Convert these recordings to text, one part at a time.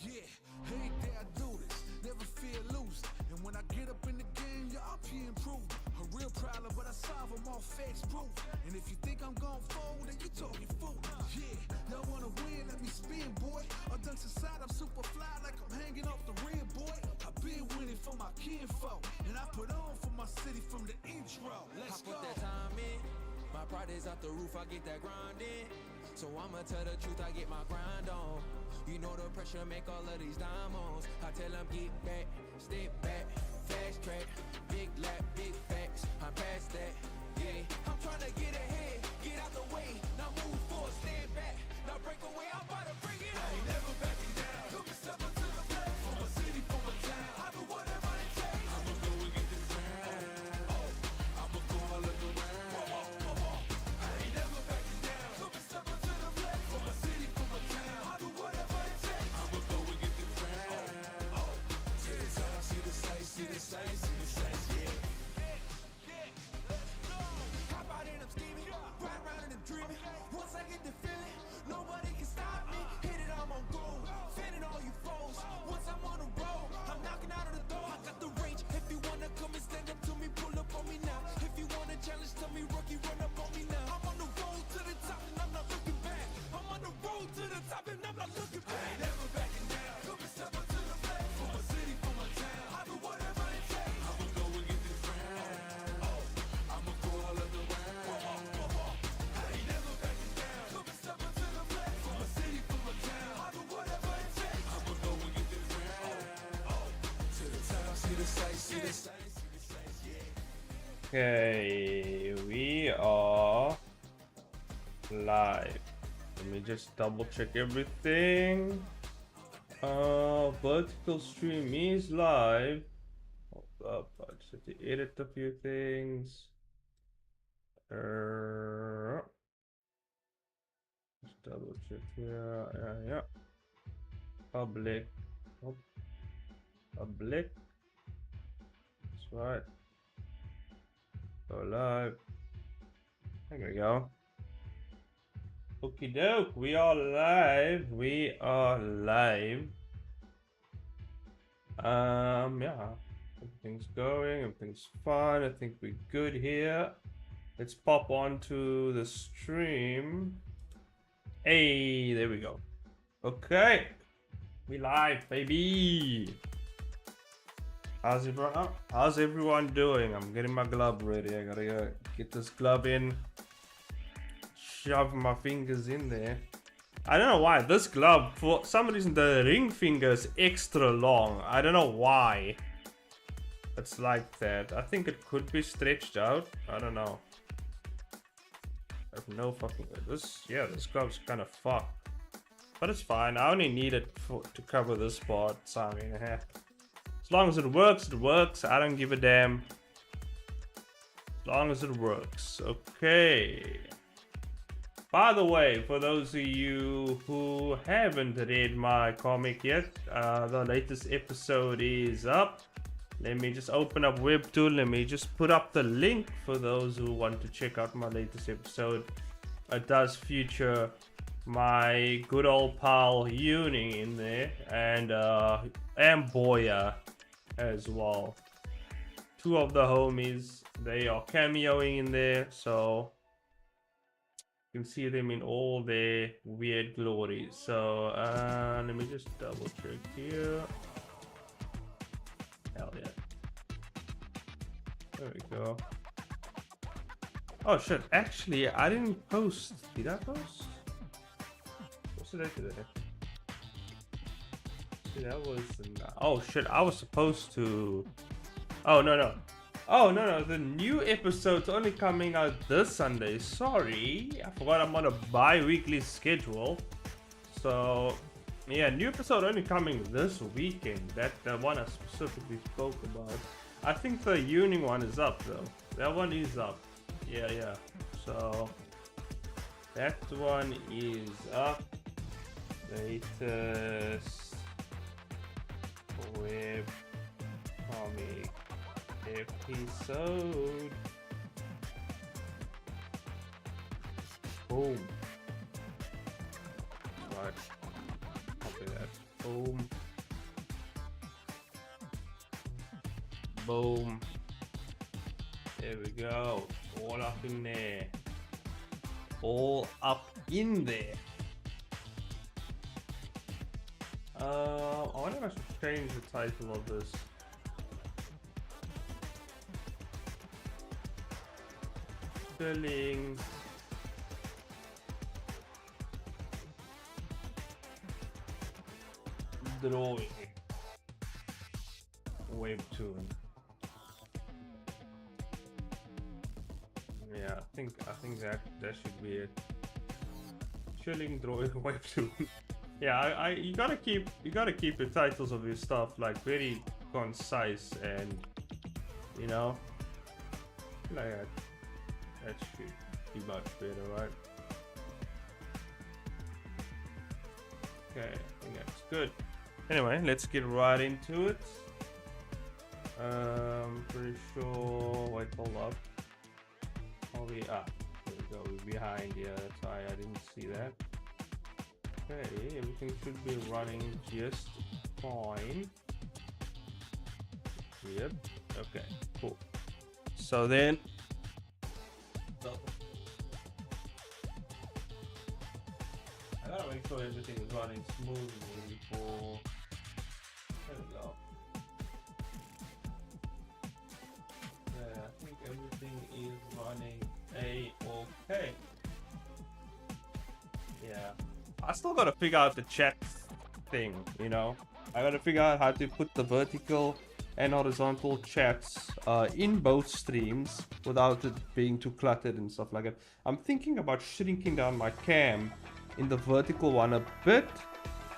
Yeah, every day I do this, never feel loose. And when I get up in the game, y'all be improved. A real problem, but I solve them all facts proof. And if you think I'm gon' fold, then you talking fool. Yeah, y'all wanna win, let me spin, boy. All dunks aside, I'm super fly like I'm hanging off the rim, boy. I've been winning for my kinfolk, and I put on for my city from the intro. Let's go. I put that time in, my pride is out the roof, I get that grind in. So I'ma tell the truth, I get my grind on. You know the pressure make all of these diamonds. I tell them get back, step back, fast track, big lap, big facts. I'm past that, yeah. I'm trying to get ahead, get out the way. Now move forward, stand back, now break away. I'm about to bring it on. I ain't never backing down. Come and step up to the plate. For my city, for my town. I do whatever it takes. I'ma go and get this round. Oh, I'ma go all of the round. I ain't never backing down. Come and step up to the plate. For my city, for my town. I do whatever it takes. I'ma go and get this round. Oh, see the sights, see the sights, see the sights, see the sights, yeah. Hop out and I'm scheming, ride around and I'm dreaming. Once I get the feeling, nobody can stop me. Hit it, I'm on gold, fanning all you foes. Once I'm on the road, I'm knocking out of the door. I got the range. If you wanna come and stand up to me, pull up on me now. If you wanna challenge, tell me, rookie, run up on me now. I'm on the road to the top and I'm not looking back. I'm on the road to the top and I'm not looking back. I ain't never backing down. Come and step up to the plate. For my city, for my town. I do whatever it takes. I'ma go and get this round. Oh, I'ma go all of the round. I ain't never backing down. Come and step up to the plate. For my city, for my town. I do whatever it takes. I'ma go and get this round. Oh, to the top, see the sights, see the sights, see the sights, yeah. Okay, we are live. Let me just double check everything. Vertical stream is live. Hold up, I just have to edit a few things. Just double check here. Yeah. Public. Oh, public. That's right. Go live. There we go. Okie doke, we are live. We are live. Yeah. Everything's going, everything's fine. I think we're good here. Let's pop onto the stream. Hey, there we go. Okay. We live, baby. How's everyone doing? I'm getting my glove ready. I gotta get this glove in. Shove my fingers in there. I don't know why this glove, for some reason, the ring finger is extra long. I don't know why it's like that. I think it could be stretched out. I don't know. I have no fucking this. Yeah, this glove's kind of fucked, but it's fine. I only need it to cover this part, so I mean, as long as it works, it works. I don't give a damn. As long as it works. Okay. By the way, for those of you who haven't read my comic yet, the latest episode is up. Let me just open up Webtoon. Let me just put up the link for those who want to check out my latest episode. It does feature my good old pal Uni in there, and Boya as well. Two of the homies, they are cameoing in there, so you can see them in all their weird glory. So let me just double check here. Hell yeah. There we go. Oh shit, actually I didn't post. Did I post? What's today today? See, that was oh shit, I was supposed to. Oh no. Oh no, the new episode's only coming out this Sunday. Sorry, I forgot I'm on a bi-weekly schedule. So yeah, new episode only coming this weekend. That the one I specifically spoke about. I think the Uni one is up though. That one is up. Yeah. So that one is up. Latest web comic episode. Boom. Right. Copy that. Boom. Boom. There we go. All up in there. All up in there. I wonder if I should change the title of this. Filling drawing Webtoon. Yeah, I think that should be it. Chilling drawing Webtoon. Yeah, you gotta keep the titles of your stuff like very concise and you know like that. That should be much better, right? Okay, I think that's good. Anyway, let's get right into it. Pretty sure. Wait, hold up. There we go. We're behind here. That's why I didn't see that. Okay, everything should be running just fine. Yep. Okay, cool. So then. I gotta make sure everything is running smoothly before. There we go. Yeah, I think everything is running a-okay. Yeah. I still gotta figure out the chat thing, you know? I gotta figure out how to put the vertical and horizontal chats in both streams without it being too cluttered and stuff like that. I'm thinking about shrinking down my cam in the vertical one a bit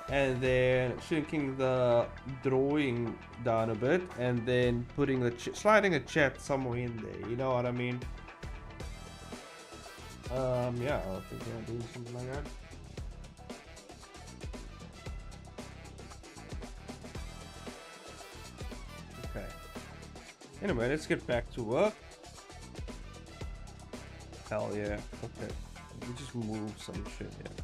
and then shrinking the drawing down a bit and then putting the sliding a chat somewhere in there, you know what I mean? Yeah, I think I'm doing something like that. Okay. Anyway, let's get back to work. Hell yeah. Okay. Let me just move some shit here.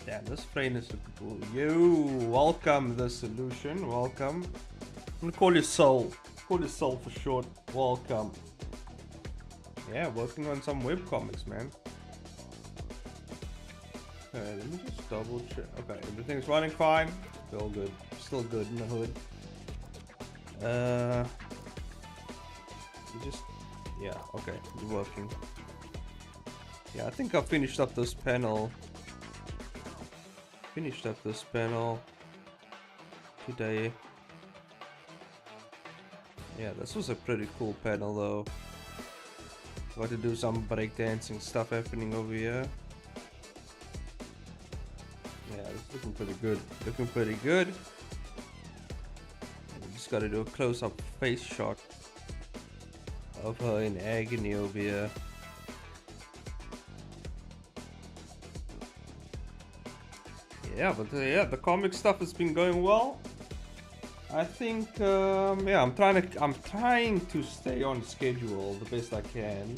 Damn, this frame is looking cool. Yo, welcome the solution. Welcome. I'm gonna call you Soul. Call you Soul for short. Welcome. Yeah, working on some webcomics, man. Okay, let me just double check. Okay, everything's running fine. Still good. Still good in the hood. Yeah, okay, it's working. Yeah, I think I finished up this panel. Today. Yeah, this was a pretty cool panel though. Got to do some breakdancing stuff happening over here. Yeah, it's looking pretty good. Just gotta do a close-up face shot of her in agony over here. Yeah, but yeah, the comic stuff has been going well. I think yeah, I'm trying to stay on schedule the best I can.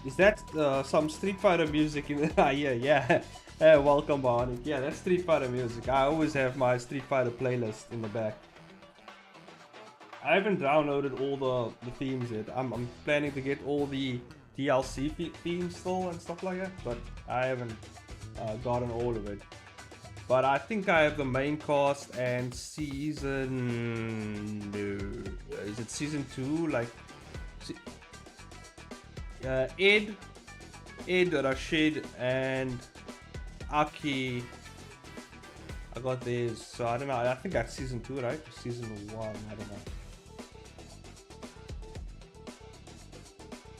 Is that some Street Fighter music in the yeah. Welcome Barney. Yeah, that's Street Fighter music. I always have my Street Fighter playlist in the back. I haven't downloaded all the themes yet. I'm planning to get all the DLC themes still and stuff like that, but I haven't gotten all of it. But I think I have the main cast and season... is it season 2? Like... Ed, Rashid, and Aki. I got these, so I don't know. I think that's season 2, right? Season 1, I don't know.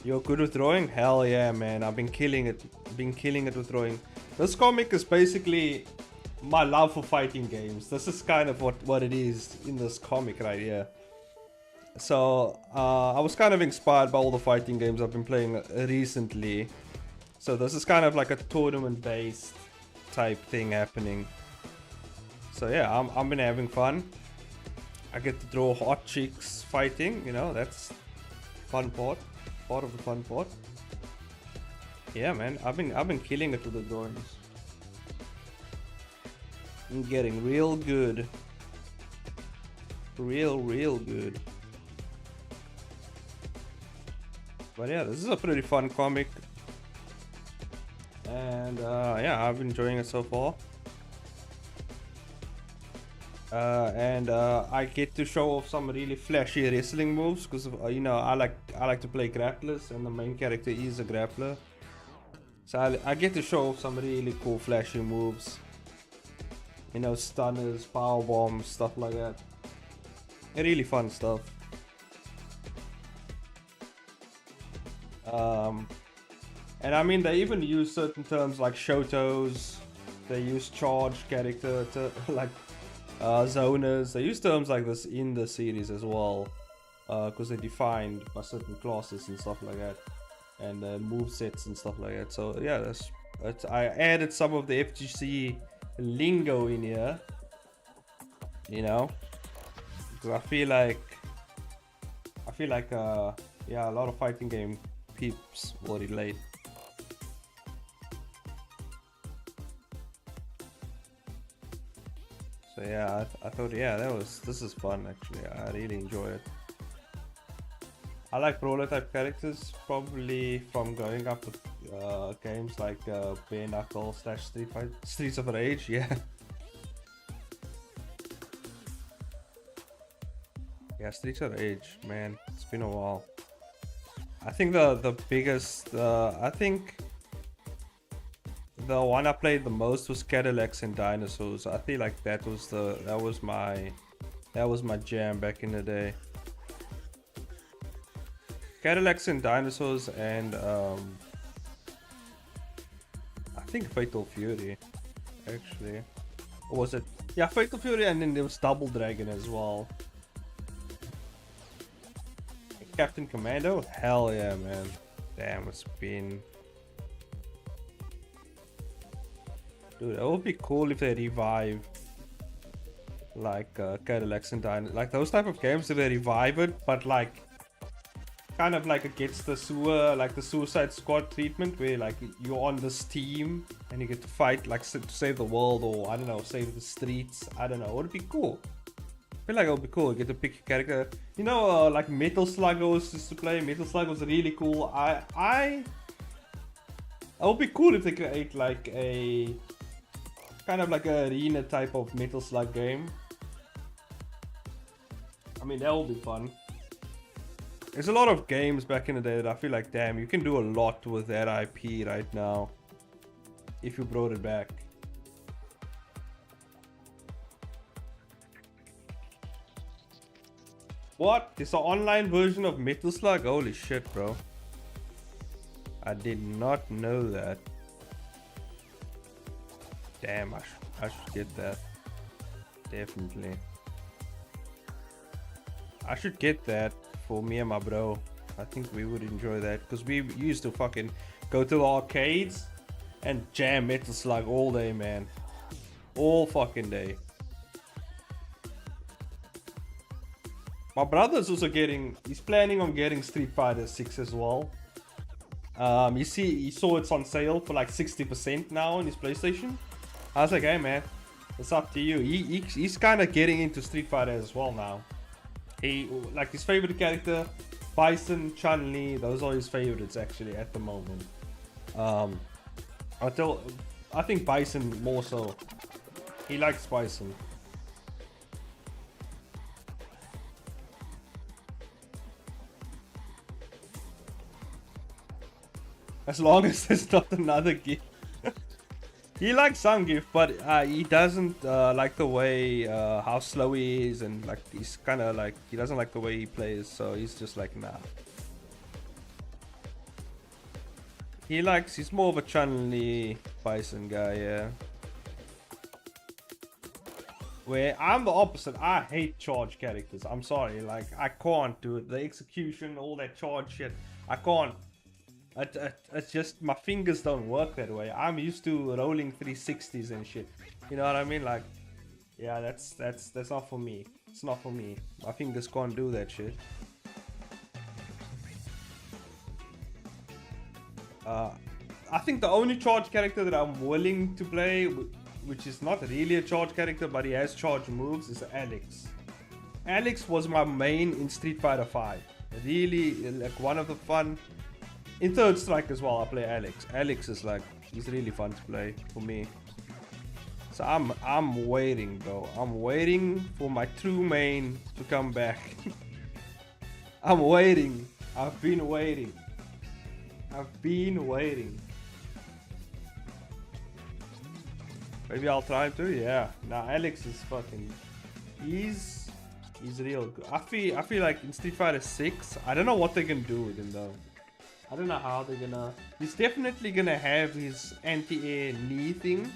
You're good with drawing? Hell yeah, man. I've been killing it. With drawing. This comic is basically my love for fighting games. This is kind of what it is in this comic right here. So I was kind of inspired by all the fighting games I've been playing recently. So this is kind of like a tournament based type thing happening. So yeah, I've been having fun. I get to draw hot chicks fighting, you know, that's fun part of the fun part. Yeah, man, I've been killing it with the drawings. I'm getting real good. real good. But yeah, this is a pretty fun comic, and yeah, I've been enjoying it so far. And I get to show off some really flashy wrestling moves because you know I like to play grapplers, and the main character is a grappler. So I get to show off some really cool flashy moves. You know, stunners, power bombs, stuff like that. Really fun stuff. And I mean, they even use certain terms like shotos. They use charge character to like zoners. They use terms like this in the series as well, because they're defined by certain classes and stuff like that, and move sets and stuff like that. So yeah, that's I added some of the FGC lingo in here, you know, because I feel like yeah, a lot of fighting game peeps will relate. So yeah, I thought, yeah, this is fun actually. I really enjoy it. I like brawler type characters, probably from growing up with games like Bare Knuckle / Streets of Rage. Yeah. Yeah, Streets of Rage, man, it's been a while. I think the biggest, I think the one I played the most was Cadillacs and Dinosaurs. I feel like that was my jam back in the day. Cadillacs and Dinosaurs, and I think Fatal Fury, actually. Or was it? Yeah, Fatal Fury, and then there was Double Dragon as well. Captain Commando? Hell yeah, man. Damn, it's been... Dude, it would be cool if they revive like Cadillacs and Dinosaurs. Like those type of games, if they revive it, but like kind of like against the sewer, like the Suicide Squad treatment, where like you're on this team and you get to fight like to save the world, or I don't know, save the streets. I don't know. It would be cool. I feel like it would be cool. You get to pick a character. You know, like Metal Slug was used to play. Metal Slug was really cool. It would be cool if they create like a kind of like a arena type of Metal Slug game. I mean, that would be fun. There's a lot of games back in the day that I feel like, damn, you can do a lot with that IP right now if you brought it back. What? It's an online version of Metal Slug? Holy shit, bro. I did not know that. Damn, I should get that. Definitely. I should get that for me and my bro. I think we would enjoy that, because we used to fucking go to the arcades and jam Metal Slug all day, man. All fucking day. My brother's also he's planning on getting Street Fighter 6 as well. He saw it's on sale for like 60% now on his PlayStation. I was like, hey man, it's up to you. He's kind of getting into Street Fighter as well now. He, like, his favorite character, Bison, Chun-Li, those are his favorites actually at the moment. I think Bison more so. He likes Bison. As long as there's not another gift. He likes some gift, but he doesn't like the way how slow he is, and like he's kind of like, he doesn't like the way he plays, so he's just like, nah. He's more of a Chun-Li Bison guy, yeah. Where I'm the opposite. I hate charge characters. I'm sorry, like I can't do it. The execution, all that charge shit, I can't. It's just my fingers don't work that way. I'm used to rolling 360s and shit. You know what I mean? Like, yeah, that's not for me. It's not for me. My fingers can't do that shit. I think the only charge character that I'm willing to play, which is not really a charge character, but he has charge moves, is Alex. Alex was my main in Street Fighter 5. Really, like one of the fun. In Third Strike as well, I play Alex. Alex is like, he's really fun to play for me. So I'm waiting, bro. I'm waiting for my true main to come back. I'm waiting. I've been waiting. I've been waiting. Maybe I'll try to. Yeah. Now Alex is fucking. He's real good. I feel like in Street Fighter 6, I don't know what they're gonna do with him though. I don't know how they're gonna. He's definitely gonna have his anti-air knee thing,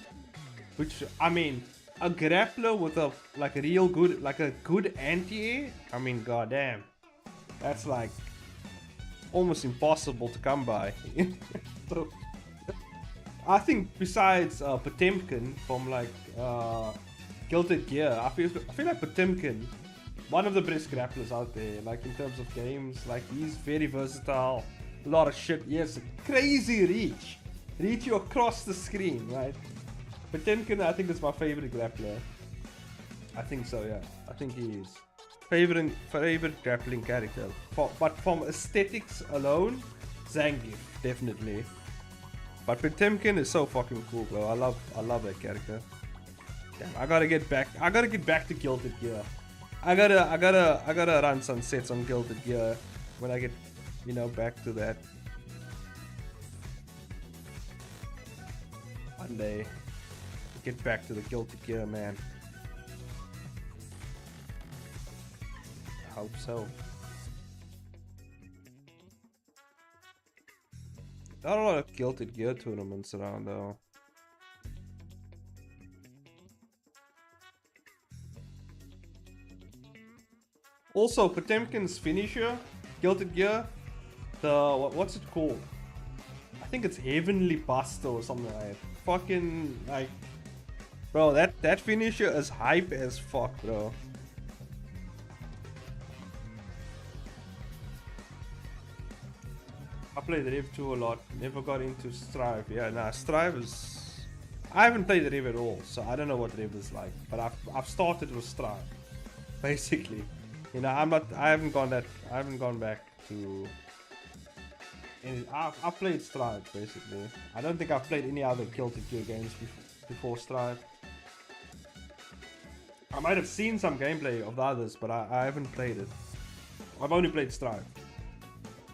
which I mean, a grappler with a like a real good, like a good anti-air. I mean, goddamn, that's like almost impossible to come by. So, I think besides Potemkin from like Gilded Gear, I feel like Potemkin, one of the best grapplers out there. Like in terms of games, like he's very versatile. A lot of shit. He has a crazy reach you across the screen, right? Potemkin, I think is my favorite grappler. I think so, yeah. I think he is favorite grappling character. But from aesthetics alone, Zangief definitely. But Potemkin is so fucking cool, bro. I love that character. Damn, I gotta get back to Gilded Gear. I gotta run some sets on Gilded Gear when I get, you know, back to that. One day, get back to the Gilded Gear, man. I hope so. Not a lot of Gilded Gear tournaments around though. Also, Potemkin's finisher, Gilded Gear, what's it called? I think it's Heavenly Buster or something like that. Fucking like, bro, that finisher is hype as fuck, bro. I played Rev 2 a lot, never got into Strive. Yeah, nah, Strive is... I haven't played Rev at all, so I don't know what Rev is like. But I've started with Strive, basically. You know, I haven't gone back to... I've played Strive, basically. I don't think I've played any other Gilded Gear games before Strive. I might have seen some gameplay of the others, but I haven't played it. I've only played Strive.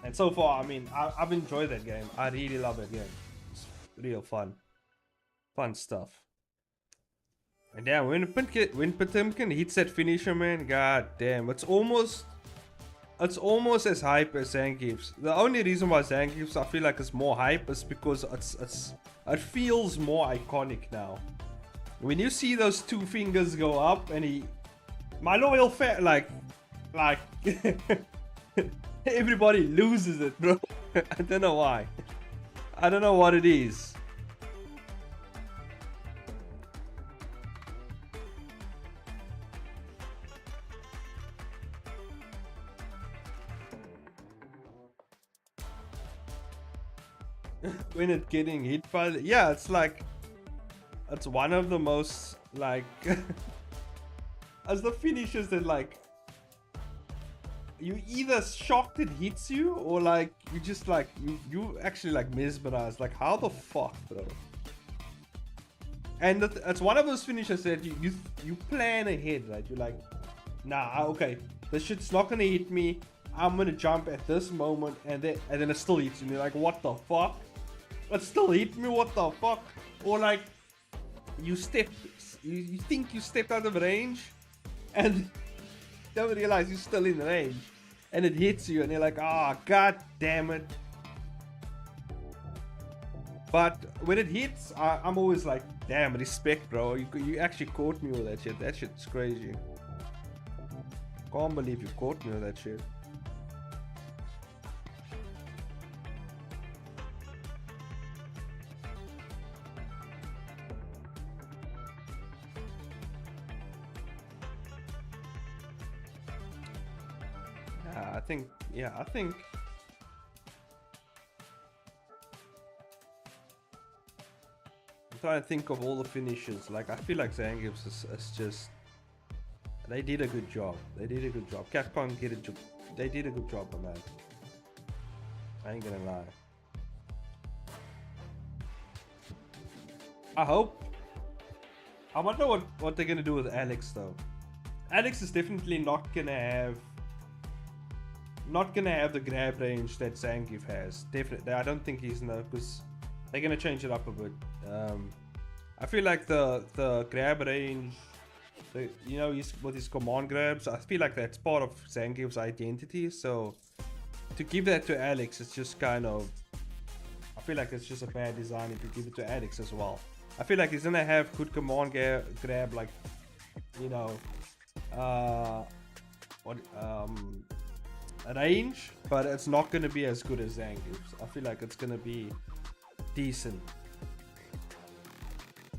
And so far, I mean, I've enjoyed that game. I really love that game. It's real fun. Fun stuff. And damn, when Potemkin hits that finisher, man, god damn, it's almost as hype as Zangief's. The only reason why Zangief's I feel like is more hype is because it feels more iconic now. When you see those two fingers go up and my loyal fan, like everybody loses it, bro. I don't know why. I don't know what it is. When it getting hit by yeah, it's like it's one of the most like as the finishes that like you either shocked it hits you or like you just like you actually like mesmerized, like how the fuck, bro. And it's one of those finishes that you plan ahead, right? You're like, nah, okay, this shit's not gonna hit me, I'm gonna jump at this moment, and then it still hits you and you're like, what the fuck, it still hit me, what the fuck. Or like you think you stepped out of range and don't realize you're still in range and it hits you and you're like, ah, oh, god damn it. But when it hits, I'm always like, damn, respect, bro, you actually caught me with that shit. That shit's crazy. Can't believe you caught me with that shit. I think I'm trying to think of all the finishes. Like I feel like Zangief's is just They did a good job. They did a good job. Capcom did a job. They did a good job on that. I ain't gonna lie. I hope. I wonder what they're gonna do with Alex though. Alex is definitely not gonna have the grab range that Zangief has. Definitely, I don't think he's no, because they're gonna change it up a bit. I feel like the grab range, he's with his command grabs. I feel like that's part of Zangief's identity. So to give that to Alex, it's just kind of. I feel like it's just a bad design if you give it to Alex as well. I feel like he's gonna have good command grab, like range, but it's not gonna be as good as Zangief's. I feel like it's gonna be decent.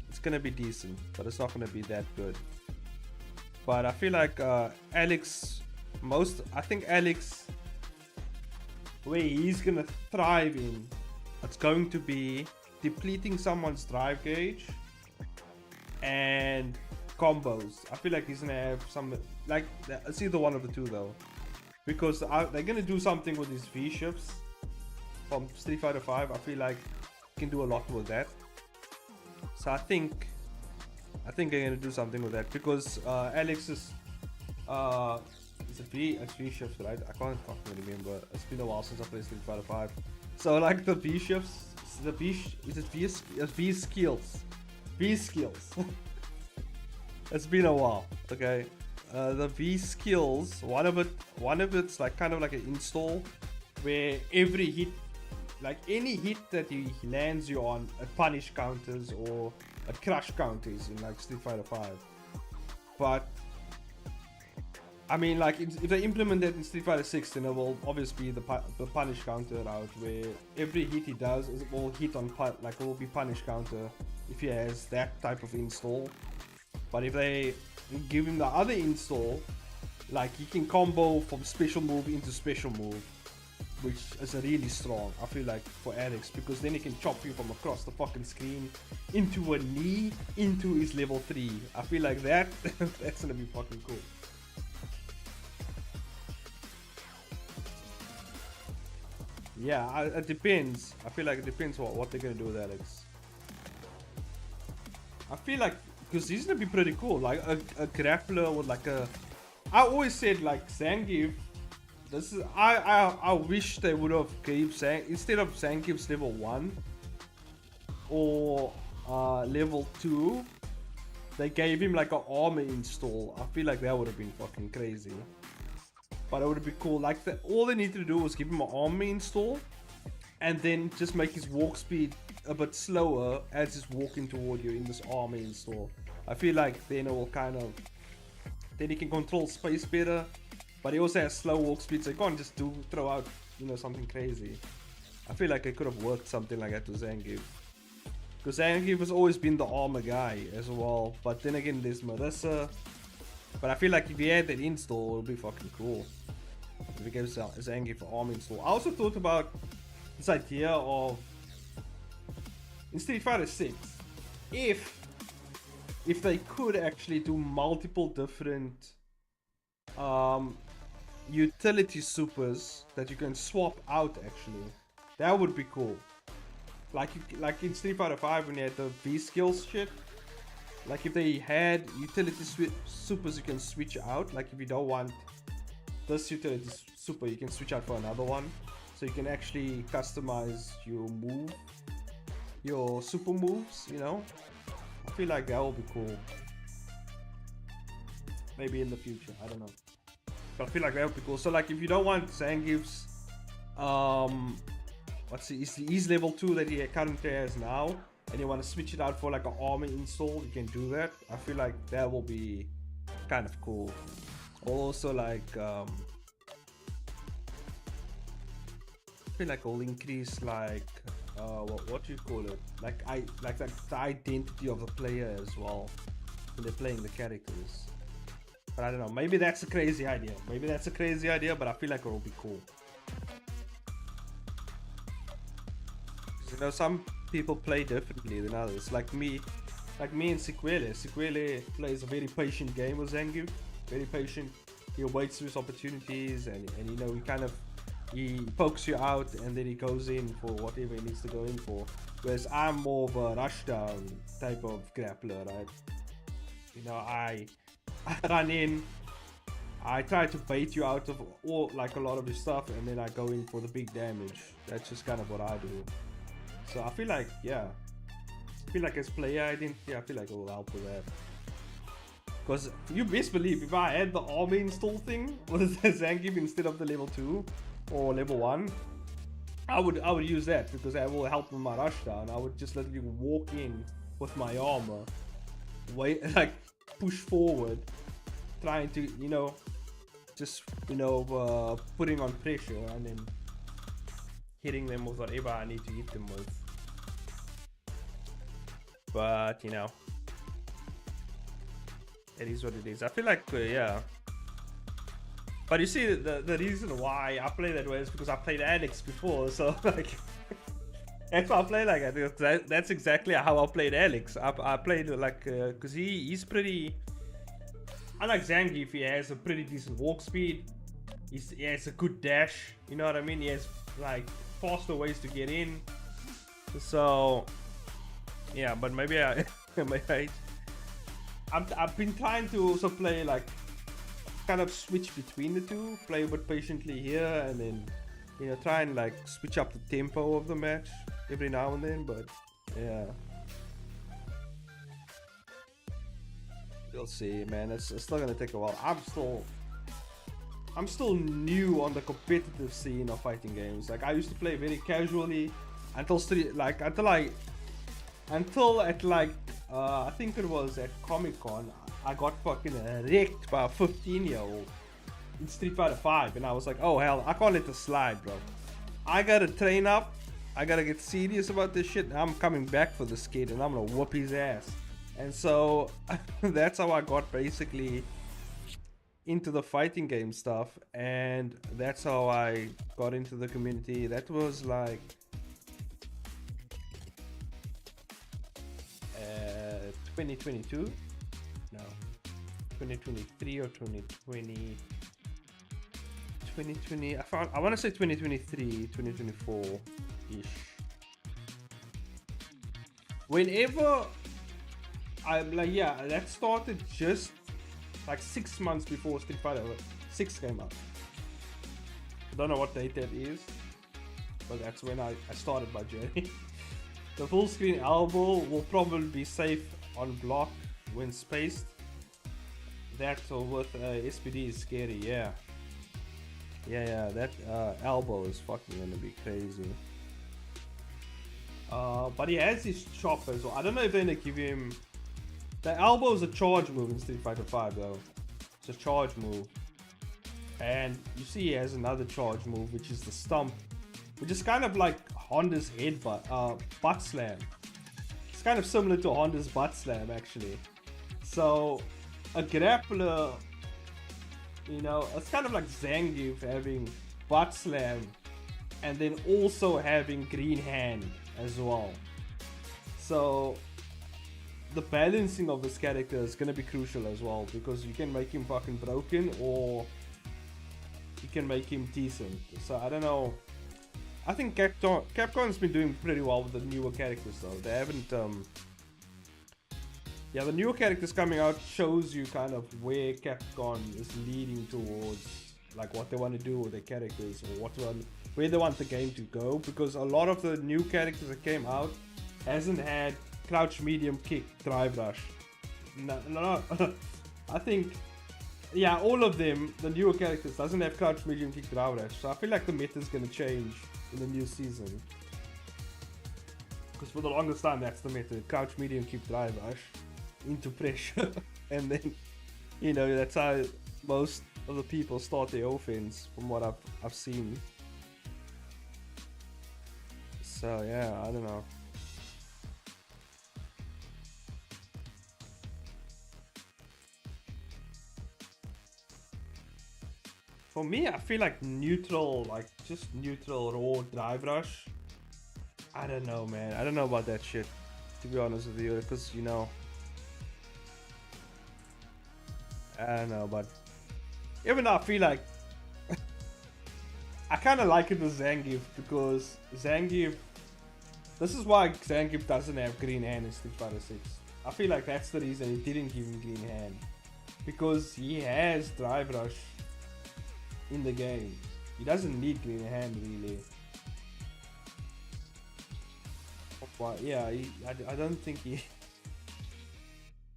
It's gonna be decent, but it's not gonna be that good. But I feel like Alex, where he's gonna thrive in, it's going to be depleting someone's drive gauge and combos. I feel like he's gonna have some, like, it's either one of the two though, because they're gonna do something with his V shifts from Street Fighter 5. I feel like he can do a lot with that. So I think they're gonna do something with that, because Alex is it's V shifts, right? I can't fucking remember. It's been a while since I played Street Fighter 5. So like the V shifts, V skills. It's been a while. Okay. The V skills, one of it's like kind of like an install, where every hit, like any hit that he lands you on, it punish counters or it crush counters in like Street Fighter 5. But I mean, like, if they implement that in Street Fighter 6, then it will obviously be the punish counter route, where every hit he does will hit on it will be punish counter if he has that type of install. But if they give him the other install, like, he can combo from special move into special move, which is really strong, I feel like, for Alex, because then he can chop you from across the fucking screen into a knee into his level 3. I feel like that's gonna be fucking cool. Yeah, it depends. I feel like it depends what they're gonna do with Alex. I feel like, because he's gonna be pretty cool, like a grappler with like a. I always said, like, Zangief. This is I wish they would have gave instead of Zangief's level 1 or level 2, they gave him like an armor install. I feel like that would have been fucking crazy. But it would be cool. Like, all they need to do was give him an armor install, and then just make his walk speed a bit slower as he's walking toward you in this armor install. I feel like then it will kind of, then he can control space better, but he also has slow walk speed, so he can't just throw out, something crazy. I feel like it could have worked something like that to Zangief, because Zangief has always been the armor guy as well. But then again, there's Marissa. But I feel like if he had that install, it would be fucking cool. If he gives Zangief an armor install. I also thought about this idea of, in Street Fighter 6, if they could actually do multiple different utility supers that you can swap out, actually, that would be cool. Like in Street Fighter 5 when you had the V skills shit. Like, if they had utility supers you can switch out. Like, if you don't want this utility super, you can switch out for another one. So you can actually customize your super moves, I feel like that will be cool. Maybe in the future, I don't know. But I feel like that would be cool. So, like, if you don't want Zangief's his level 2 that he currently has now, and you want to switch it out for like an armor install, you can do that. I feel like that will be kind of cool. Also, like, I feel like it'll increase, like, what do you call it? Like the identity of the player as well when they're playing the characters. But I don't know. Maybe that's a crazy idea. But I feel like it will be cool. Some people play differently than others. Like me and Sequele. Sequele plays a very patient game with Zangief, very patient. He waits for his opportunities, and you know, he pokes you out, and then he goes in for whatever he needs to go in for. Whereas I'm more of a rushdown type of grappler, right? You know, I run in, I try to bait you out of a lot of your stuff, and then I go in for the big damage. That's just kind of what I do. So I feel like, yeah, as player identity, I feel like it will help with that. Because you best believe, if I had the armor install thing with the Zangief instead of the level 2 or level 1, I would use that, because that will help with my rushdown. I would just literally walk in with my armor, wait, like push forward, trying to, you know, just, you know, putting on pressure and then hitting them with whatever I need to hit them with. But you know, it is what it is. I feel like yeah. But you see, the reason why I play that way is because I played Alex before, so like that's why I play like that. That's exactly how I played Alex. I played like because he's pretty. Unlike Zangief, he has a pretty decent walk speed. He has a good dash. You know what I mean? He has like faster ways to get in. So yeah, but maybe I've been trying to also play like kind of switch between the two, play a bit patiently here, and then, you know, try and like switch up the tempo of the match every now and then. But yeah, we'll see, man. It's still gonna take a while. I'm still new on the competitive scene of fighting games. Like I used to play very casually until I think it was at Comic-Con, I got fucking wrecked by a 15-year-old in Street Fighter 5, and I was like, oh hell, I can't let this slide, bro. I gotta train up, I gotta get serious about this shit, and I'm coming back for this kid, and I'm gonna whoop his ass. And so that's how I got basically into the fighting game stuff, and that's how I got into the community. That was like 2022? No, 2023 or 2020. 2020. I want to say 2023, 2024 ish. Whenever I'm like, yeah, that started just like 6 months before Street Fighter 6 came out. I don't know what date that is, but that's when I started my journey. The full screen elbow will probably be safe on block when spaced. That with SPD is scary, yeah. Yeah, that elbow is fucking gonna be crazy. But he has his chop as well. I don't know if they're gonna give him... The elbow is a charge move in Street Fighter 5 though. It's a charge move. And you see he has another charge move, which is the stomp, which is kind of like Honda's butt slam. It's kind of similar to Honda's butt slam actually. So a grappler, you know, it's kind of like Zangief having butt slam and then also having green hand as well. So the balancing of this character is going to be crucial as well, because you can make him fucking broken or you can make him decent. So I don't know. I think Capcom's been doing pretty well with the newer characters though. They haven't yeah, the newer characters coming out shows you kind of where Capcom is leading towards, like what they want to do with their characters, or where they want the game to go, because a lot of the new characters that came out hasn't had crouch, medium, kick, drive rush. No. I think, yeah, all of them, the newer characters, doesn't have crouch, medium, kick, drive rush. So I feel like the meta is going to change in the new season. Because for the longest time, that's the meta. Crouch, medium, kick, drive rush into pressure. And then, you know, that's how most of the people start their offense, from what I've seen. So yeah, I don't know. For me, I feel like neutral, like just neutral raw drive rush. I don't know, man. I don't know about that shit, to be honest with you, because, you know, I don't know, but even though I feel like I kind of like it with Zangief because Zangief. This is why Zangief doesn't have green hand in Street Fighter 6. I feel like that's the reason he didn't give him green hand, because he has Drive Rush in the game. He doesn't need green hand really. But yeah, I don't think he.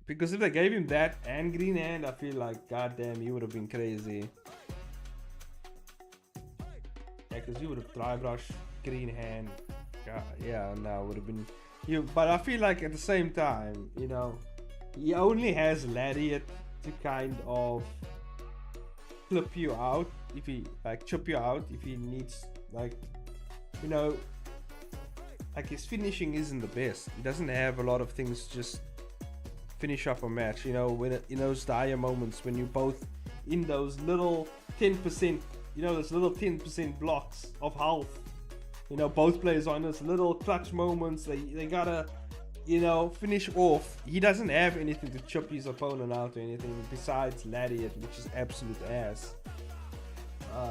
Because if they gave him that and green hand, I feel like goddamn he would have been crazy. Yeah, because he would have Drive Rush, green hand. God, yeah, no, would have been. But I feel like at the same time, you know, he only has Lariat to kind of flip you out if he like chip you out if he needs, like, you know, like his finishing isn't the best. He doesn't have a lot of things to just finish up a match, you know, when in those dire moments when you both in those little 10%, you know, those little 10% blocks of health, you know, both players on those little clutch moments, they gotta, you know, finish off. He doesn't have anything to chip his opponent out or anything besides Lariat, which is absolute ass.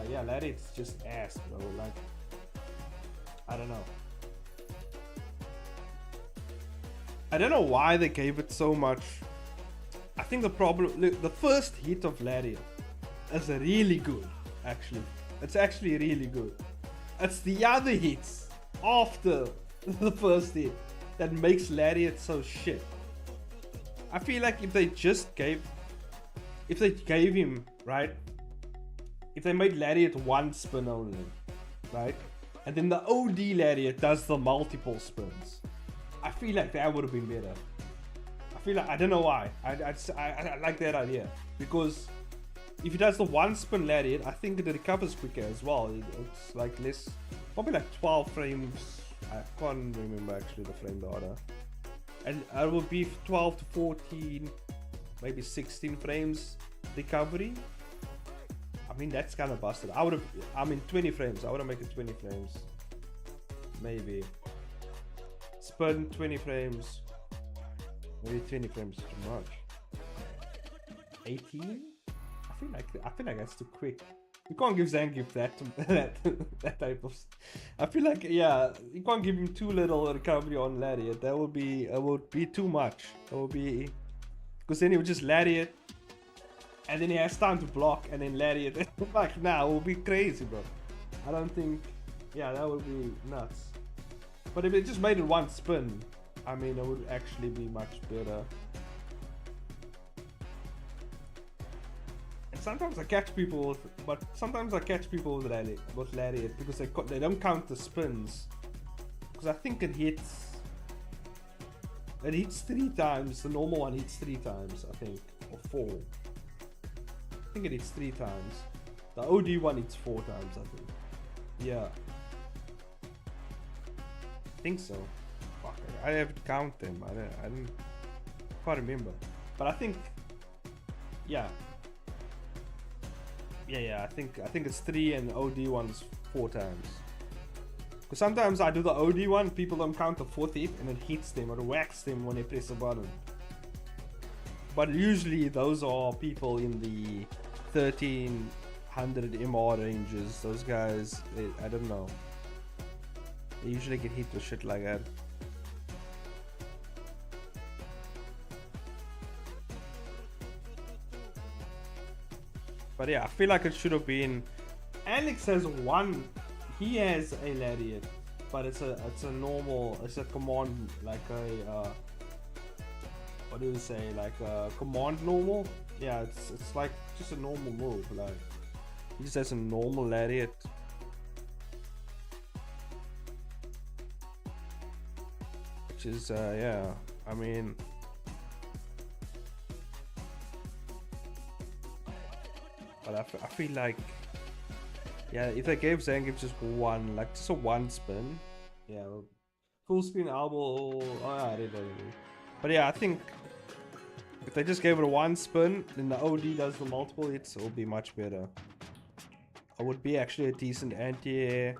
Yeah, Lariat's just ass, bro. Like, I don't know. I don't know why they gave it so much. I think the problem, look, the first hit of Lariat is really good, actually. It's actually really good. It's the other hits after the first hit that makes Lariat so shit. I feel like if they gave him, right? If they made Lariat one spin only, right? And then the OD Lariat does the multiple spins, I feel like that would have been better. I feel like, I don't know why. I like that idea. Because if he does the one spin Lariat, I think it recovers quicker as well. It's like less, probably like 12 frames. I can't remember actually the frame data. And it will be 12 to 14, maybe 16 frames recovery. I mean, that's kind of busted. I mean 20 frames. I would have made it 20 frames. Maybe. Spin 20 frames. Maybe 20 frames is too much. 18? I feel like that's too quick. You can't give Zangief that type of. I feel like, yeah, you can't give him too little recovery on Lariat. That would be too much. That would be, because then he would just Lariat, and then he has time to block, and then Lariat. Like, nah, it would be crazy, bro. I don't think. Yeah, that would be nuts. But if it just made it one spin, I mean, it would actually be much better. And sometimes I catch people with Lariat because they don't count the spins. Because I think it hits 3 times. The normal one hits 3 times, I think, or 4. I think it hits 3 times. The OD one hits 4 times, I think. Yeah. I think so. Fuck, I have to count them. I can't remember. But I think, yeah. I think it's 3 and OD one's 4 times. Because sometimes I do the OD one, people don't count the 4th hit, and it hits them or whacks them when they press a button. But usually those are people in the 1300 MR ranges. Those guys, I don't know. They usually get hit with shit like that. But yeah, I feel like it should have been. Alex has one. He has a Lariat, but it's a normal. It's a command, like a what do you say? Like a command normal. Yeah, it's like just a normal move. Like he just has a normal Lariat. Which is yeah, I mean, but I feel like, yeah, if they gave Zangief just one, like just a one spin, yeah, full screen elbow, oh yeah, I did. But yeah, I think if they just gave it a one spin, then the OD does the multiple hits, it will be much better. It would be actually a decent anti-air.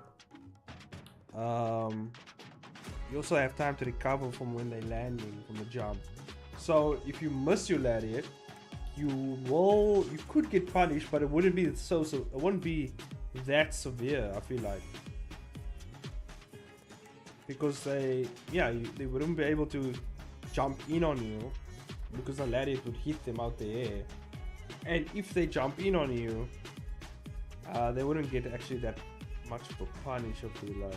You also have time to recover from when they're landing from the jump. So if you miss your Lariat, you could get punished, but it wouldn't be it wouldn't be that severe. I feel like, because they wouldn't be able to jump in on you because the lariat would hit them out the air, and if they jump in on you, they wouldn't get actually that much of a punish. I feel like,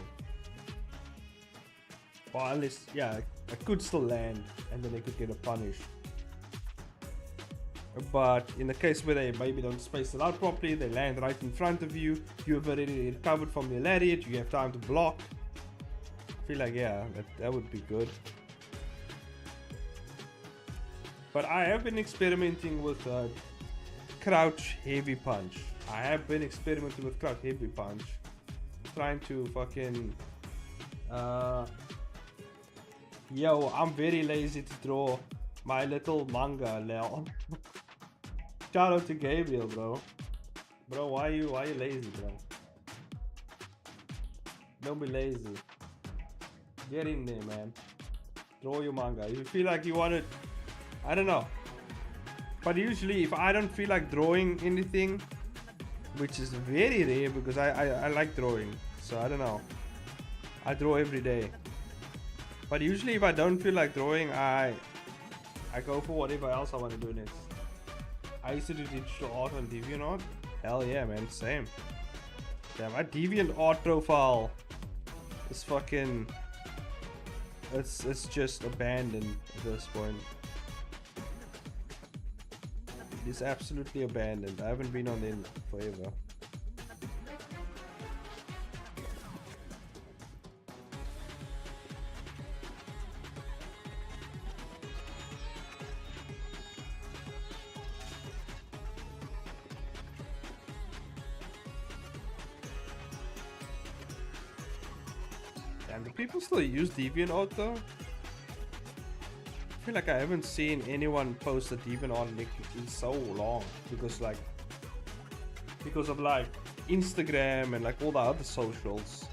or unless it could still land and then they could get a punish. But in the case where they maybe don't space it out properly, they land right in front of you, you have already recovered from the lariat, you have time to block. I feel like that would be good. But I have been experimenting with crouch heavy punch. I have been experimenting with crouch heavy punch, trying to fucking I'm very lazy to draw my little manga now. Shout out to Gabriel, bro. Bro, why you lazy, bro? Don't be lazy. Get in there, man. Draw your manga. If you feel like you want it, I don't know. But usually, if I don't feel like drawing anything, which is very rare because I like drawing, so I don't know. I draw every day. But usually, if I don't feel like drawing, I go for whatever else I want to do next. I used to do digital art on DeviantArt. Hell yeah, man, same. Damn, my DeviantArt profile is fucking... It's just abandoned at this point. It's absolutely abandoned. I haven't been on it forever. And do people still use DeviantArt though? I feel like I haven't seen anyone post a DeviantArt link in so long because of like Instagram and like all the other socials.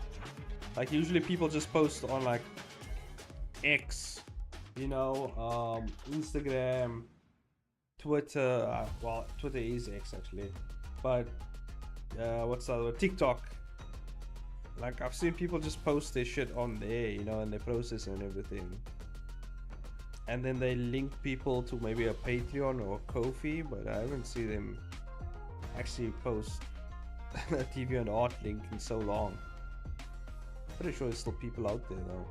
Like usually people just post on like X, Instagram, Twitter. Well, Twitter is X actually, but what's the other? TikTok. Like I've seen people just post their shit on there, and they process and everything. And then they link people to maybe a Patreon or a Ko-fi, but I haven't seen them actually post a DeviantArt link in so long. Pretty sure there's still people out there though.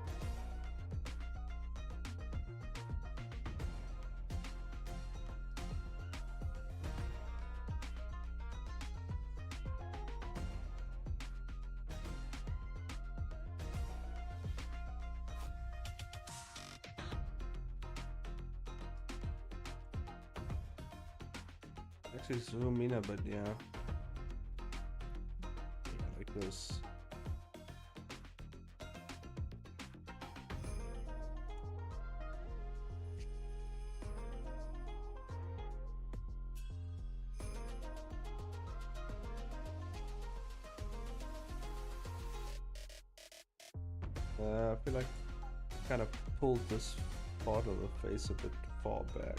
Actually zoom in a bit, yeah, like this. I feel like I kind of pulled this part of the face a bit far back.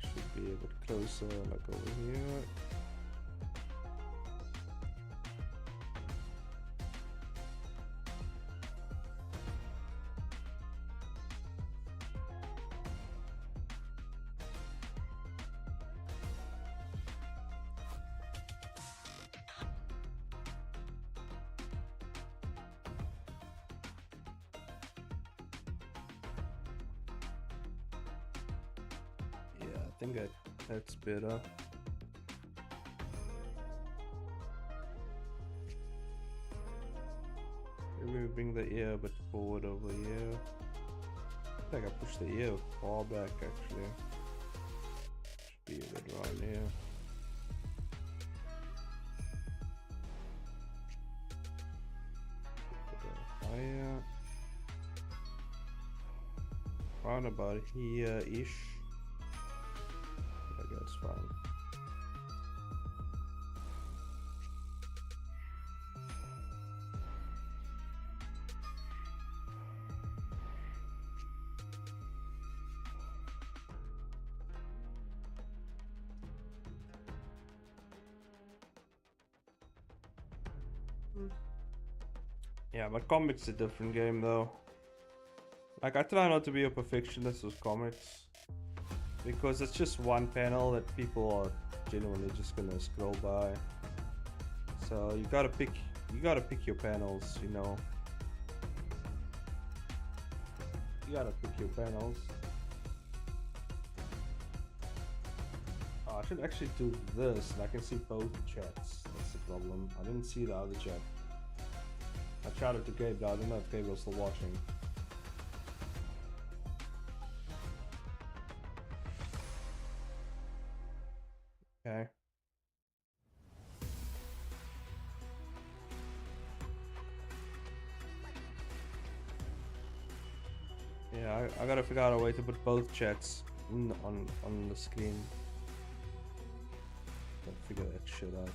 Should be a bit closer, like over here. I think that's better. Maybe we bring the ear a bit forward over here. I think I pushed the ear far back actually. Should be a bit around here. Higher. Around about here-ish. That's fine. Yeah, but comics a different game though. Like I try not to be a perfectionist with comics because it's just one panel that people are genuinely just gonna scroll by. So you gotta pick your panels, you know. You gotta pick your panels. Oh, I should actually do this and I can see both chats. That's the problem. I didn't see the other chat. I shouted to Gabe, but I don't know if Gabe was still watching. Okay. Yeah, I gotta figure out a way to put both chats on the screen. Gotta figure that shit out.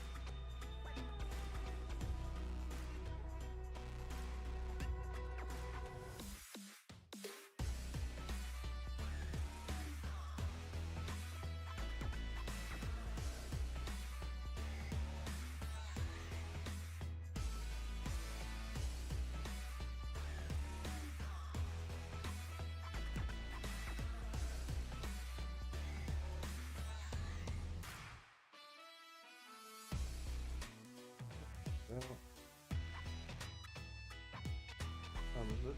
Is it?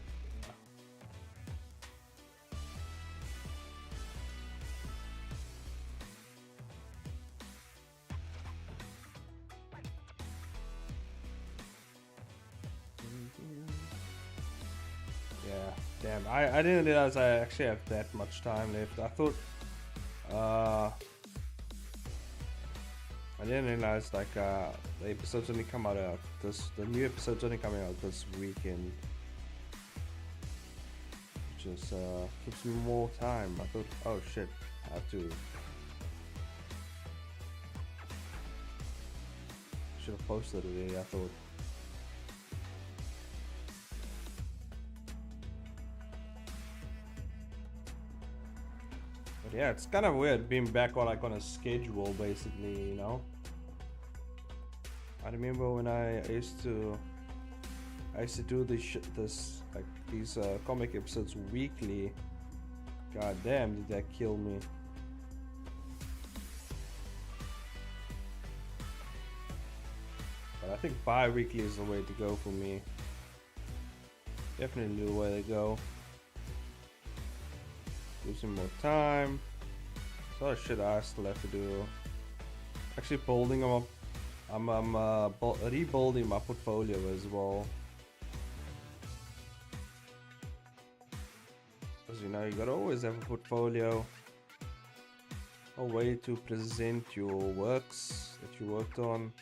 Yeah, damn. I didn't realize I actually have that much time left. I thought I didn't realize like the episodes only come out the new episodes only coming out this weekend. Just gives me more time. I thought, oh shit, I have to. Should have posted it already, I thought. But yeah, it's kind of weird being back on like on a schedule, basically, you know. I remember when I used to do this like these comic episodes weekly. God damn, did that kill me? But I think bi-weekly is the way to go for me. Definitely the way to go. Gives me more time. There's a lot of shit I still have to do. Actually building them up. I'm rebuilding my portfolio as well. Because you know, you gotta always have a portfolio. A way to present your works that you worked on.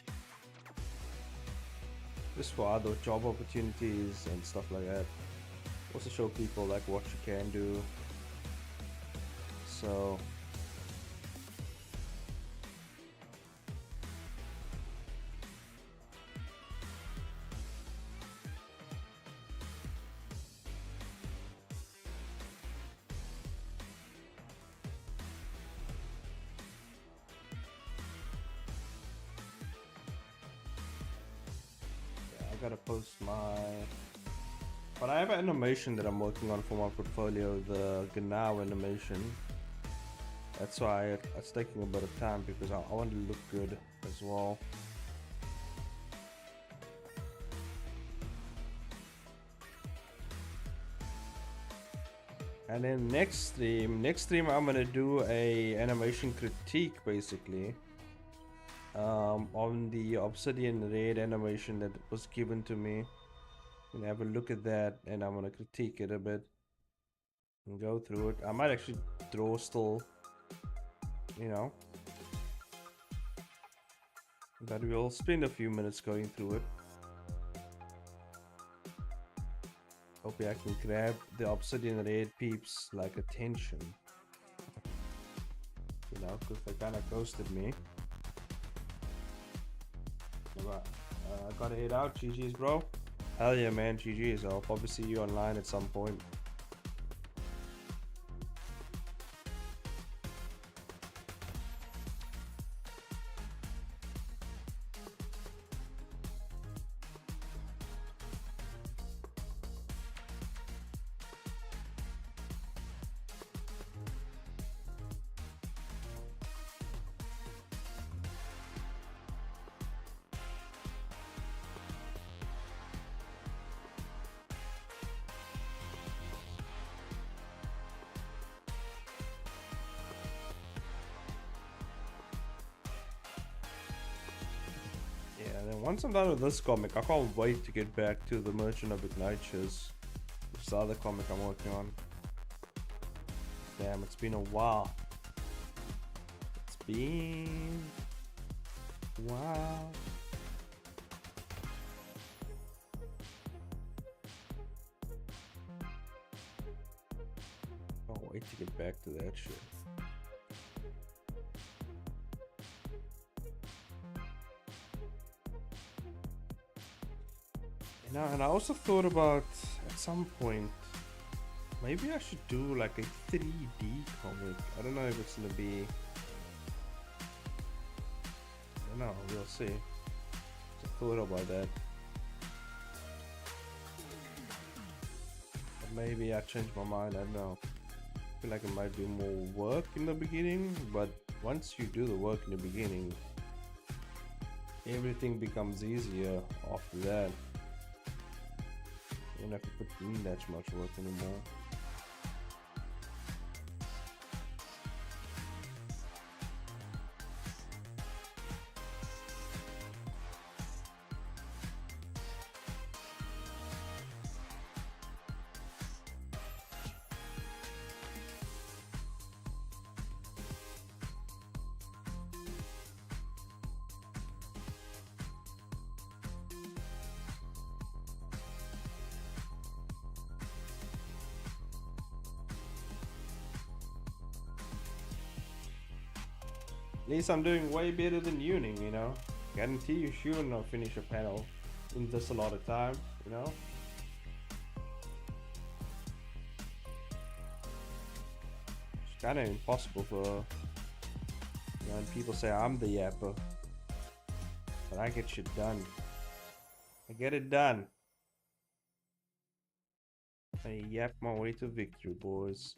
Just for other job opportunities and stuff like that. Also show people like what you can do. So I gotta post my, but I have an animation that I'm working on for my portfolio, the Genau animation. That's why it's taking a bit of time, because I want to look good as well. And then next stream I'm gonna do a animation critique, basically. On the Obsidian Red animation that was given to me. I'm gonna have a look at that and I'm gonna critique it a bit and go through it. I might actually draw still, you know, but we'll spend a few minutes going through it. Hopefully I can grab the Obsidian Red peeps like attention, you know, because they kind of ghosted me. I gotta head out. GG's, bro. Hell yeah, man. GG's. I'll probably see you online at some point. once I'm done with this comic, I can't wait to get back to the Merchant of Ignatius. It's the other comic I'm working on. Damn, it's been a while. It's been a while. Can't wait to get back to that shit. And I also thought about at some point maybe I should do like a 3D comic. I don't know if it's gonna be, I don't know, we'll see. Just thought about that. But maybe I changed my mind, I don't know. I feel like it might be more work in the beginning, but once you do the work in the beginning, everything becomes easier after that. You don't have to put in that much work anymore. At least I'm doing way better than Uni, you know. Guarantee you should not finish a panel in this a lot of time, you know. It's kind of impossible for, you know, and people say I'm the yapper, but I get shit done. I get it done. I yap my way to victory, boys.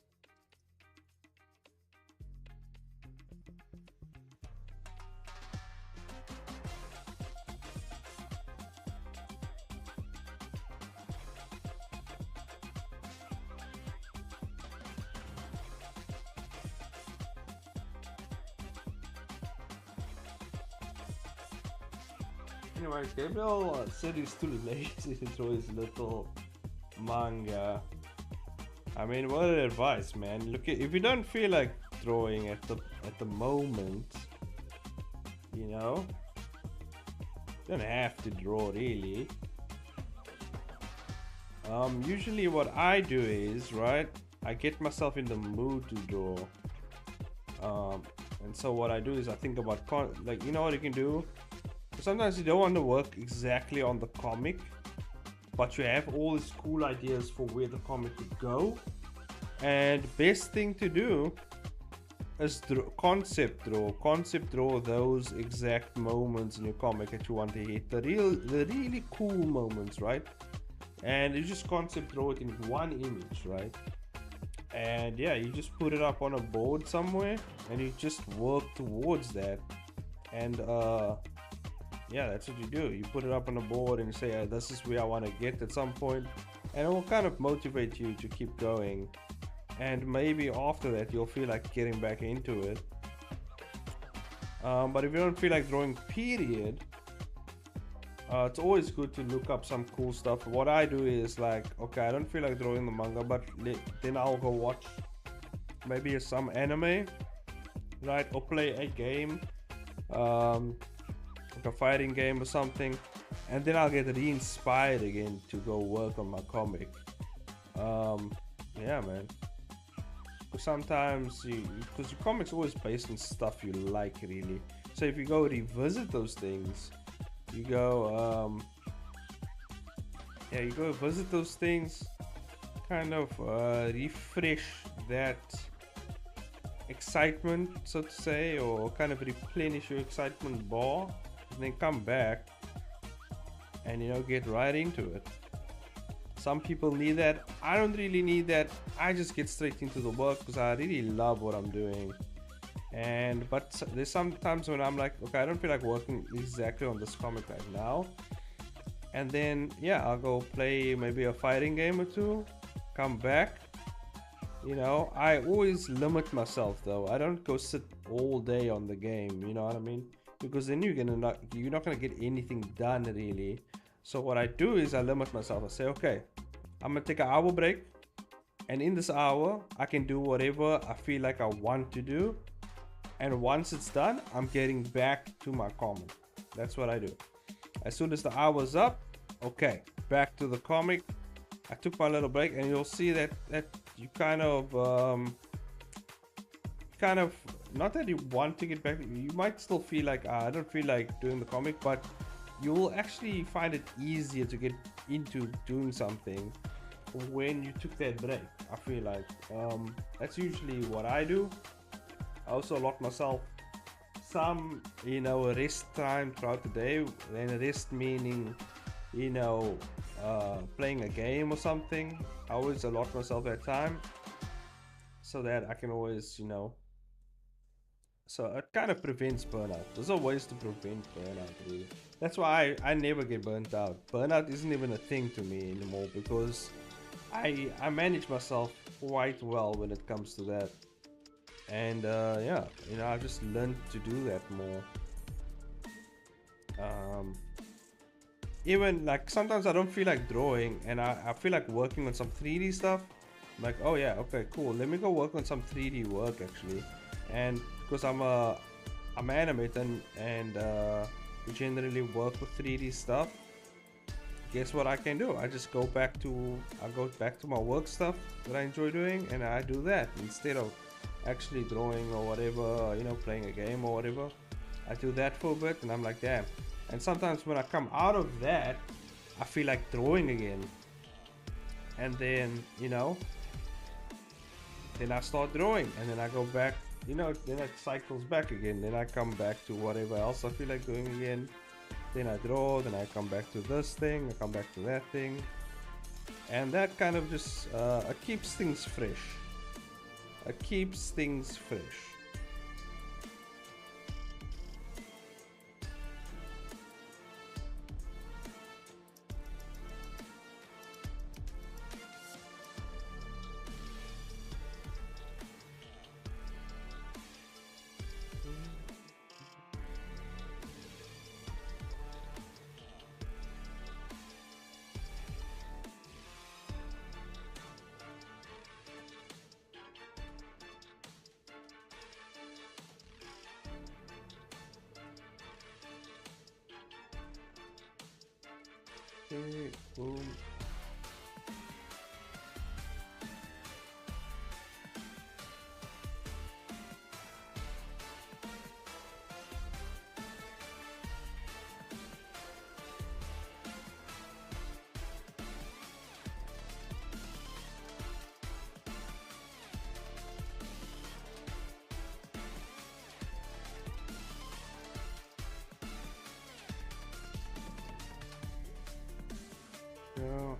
Anyways, Gabriel said he's too lazy to draw his little manga. I mean, what an advice, man. Look, if you don't feel like drawing at the moment, you know, you don't have to draw really. Usually what I do is, right, I get myself in the mood to draw. And so what I do is I think about like, you know what you can do? Sometimes you don't want to work exactly on the comic, but you have all these cool ideas for where the comic could go. And best thing to do is concept draw those exact moments in your comic that you want to hit, the really cool moments, right? And you just concept draw it in one image, right? And yeah, you just put it up on a board somewhere and you just work towards that. And yeah, that's what you do. You put it up on the board and you say, this is where I want to get at some point, and it will kind of motivate you to keep going. And maybe after that you'll feel like getting back into it. But if you don't feel like drawing period, it's always good to look up some cool stuff. What I do is like, okay, I don't feel like drawing the manga, but then I'll go watch maybe some anime, right, or play a game, like a fighting game or something, and then I'll get re-inspired again to go work on my comic. Yeah, man. Because sometimes because your comic's always based on stuff you like, really. So if you go revisit those things, you go yeah, you go visit those things, kind of refresh that excitement, so to say, or kind of replenish your excitement bar, and then come back and, you know, get right into it. Some people need that. I don't really need that. I just get straight into the work because I really love what I'm doing. But there's sometimes when I'm like, okay, I don't feel like working exactly on this comic right now, and then yeah, I'll go play maybe a fighting game or two, come back. You know, I always limit myself though. I don't go sit all day on the game, you know what I mean? because then you're not gonna get anything done really. So what I do is I limit myself. I say, okay, I'm gonna take an hour break, and in this hour I can do whatever I feel like I want to do, and once it's done, I'm getting back to my comic. That's what I do. As soon as the hour's up, okay, back to the comic. I took my little break, and you'll see that you kind of not that you want to get back. You might still feel like I don't feel like doing the comic, but you will actually find it easier to get into doing something when you took that break. I feel like that's usually what I do. I also allot myself some rest time throughout the day, and rest meaning playing a game or something. I always allot myself that time so that I can always so it kind of prevents burnout. There's always to prevent burnout really. That's why I never get burnt out. Burnout isn't even a thing to me anymore, because I manage myself quite well when it comes to that. And yeah, I just learned to do that more. Even like sometimes I don't feel like drawing, and I feel like working on some 3D stuff. I'm like, oh yeah, okay, cool, let me go work on some 3D work actually. And because I'm an animator, and we generally work with 3D stuff, guess what I can do? I go back to my work stuff that I enjoy doing, and I do that instead of actually drawing or whatever, playing a game or whatever. I do that for a bit, and I'm like, damn. And sometimes when I come out of that, I feel like drawing again, and then then I start drawing, and then I go back, then it cycles back again. Then I come back to whatever else I feel like doing again. Then I draw, then I come back to this thing, I come back to that thing, and that kind of just it keeps things fresh. It keeps things fresh. Okay, boom. Yeah.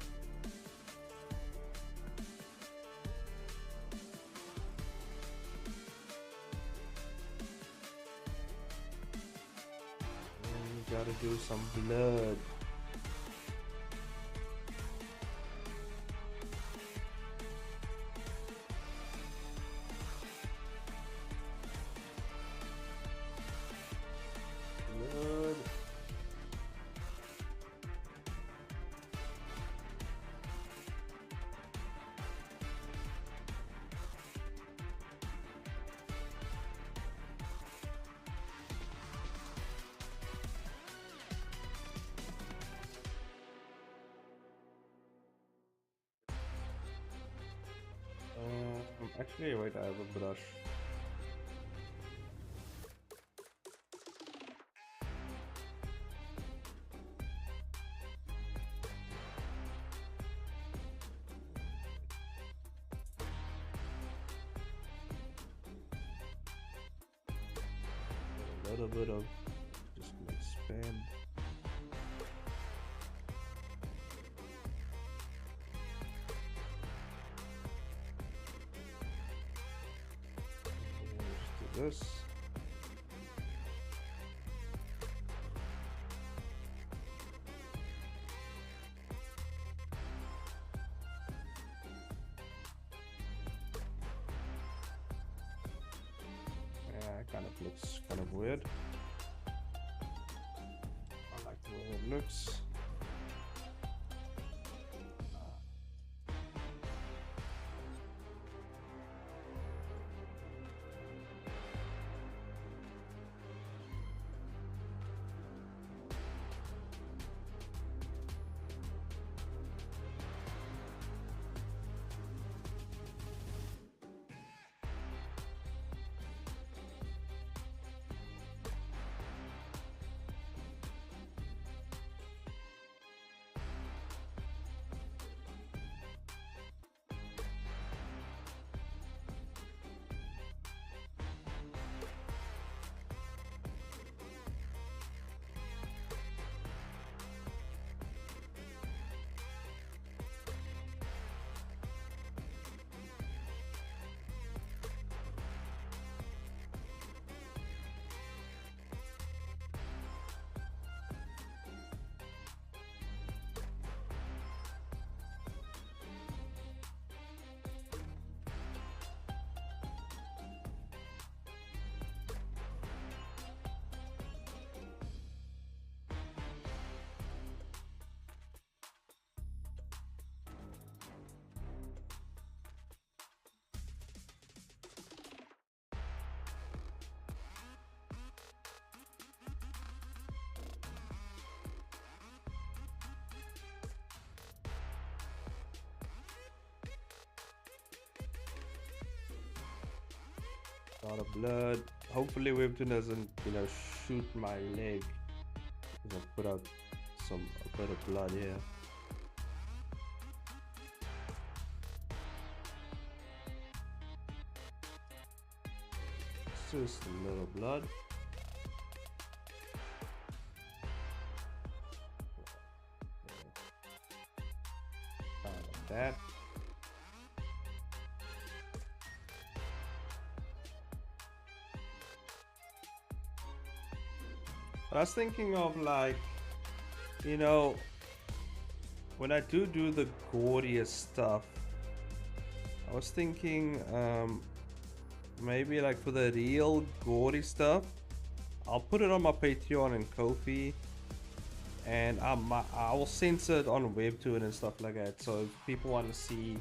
And gotta do some blood. Blood. Actually, wait, I have a brush. A little bit of just expand. This. Yeah, it kind of looks kind of weird. looks. A lot of blood. Hopefully Webtoon doesn't, you know, shoot my leg. Because I put out a bit of blood here. Just a little blood. Like that. But I was thinking of, like, you know, when I do the gaudiest stuff, I was thinking maybe like for the real gaudy stuff, I'll put it on my Patreon and Ko-fi, and I will censor it on Webtoon and stuff like that. So if people want to see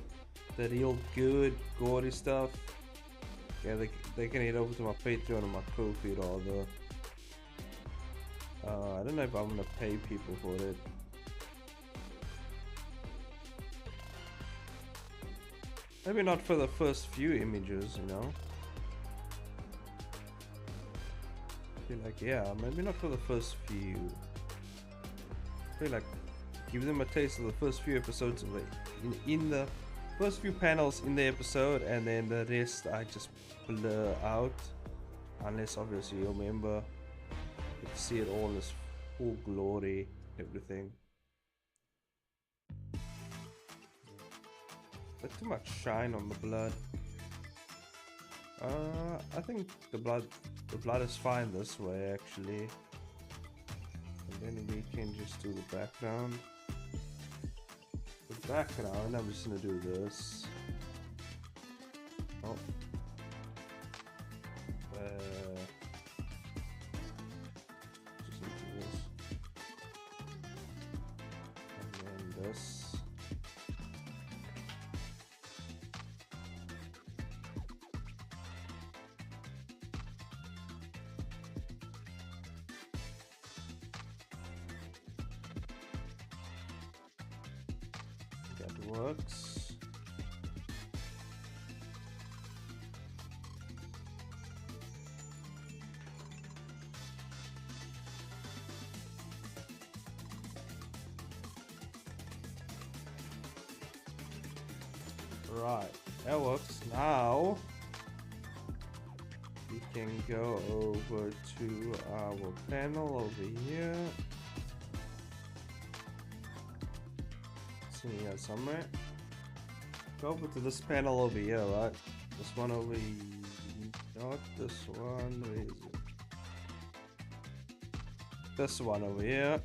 the real good gaudy stuff, yeah, they can head over to my Patreon and my Ko-fi rather. I don't know if I'm gonna pay people for it. Maybe not for the first few images, you know. I feel like, yeah, maybe not for the first few. I feel like give them a taste of the first few episodes of it in the first few panels in the episode, and then the rest I just blur out, unless obviously you remember. You can see it all in its full glory, everything. But too much shine on the blood. I think the blood is fine this way actually. And then we can just do the background. The background, I'm just gonna do this. Oh. This. That works. Right, that works. Now we can go over to our panel over here. It's in here somewhere. Go over to this panel over here, right? This one over here. Not this one. Where is it? This one over here.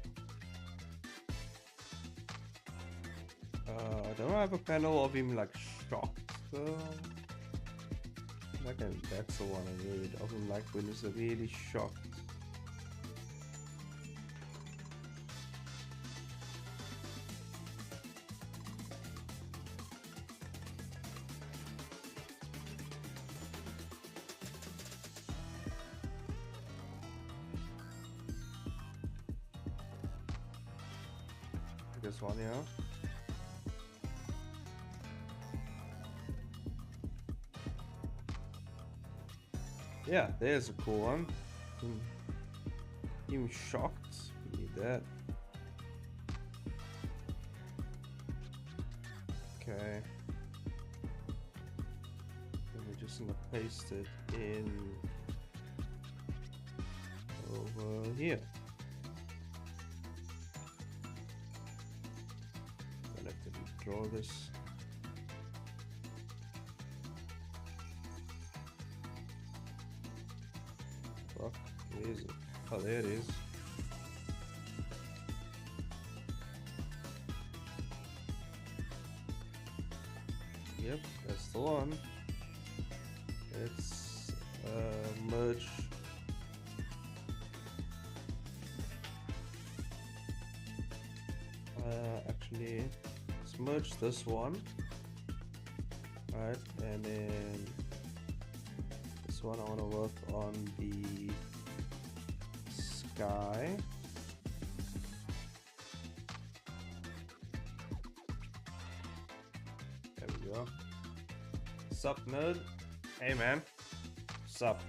Don't I have a panel of him like shocked though? That's the one I need. Of him like when he's really shocked. this one, yeah. Yeah, there's a cool one. Even shocked. We need that. Okay. Then we're just gonna paste it in over here. I'll have to redraw this. Fuck, where is it? Oh, there it is. Yep, that's the one. It's merge. Actually, let's merge this one. Alright, and then this one I want to work on the sky. There we go. Sup, nerd? Hey, man. Sup?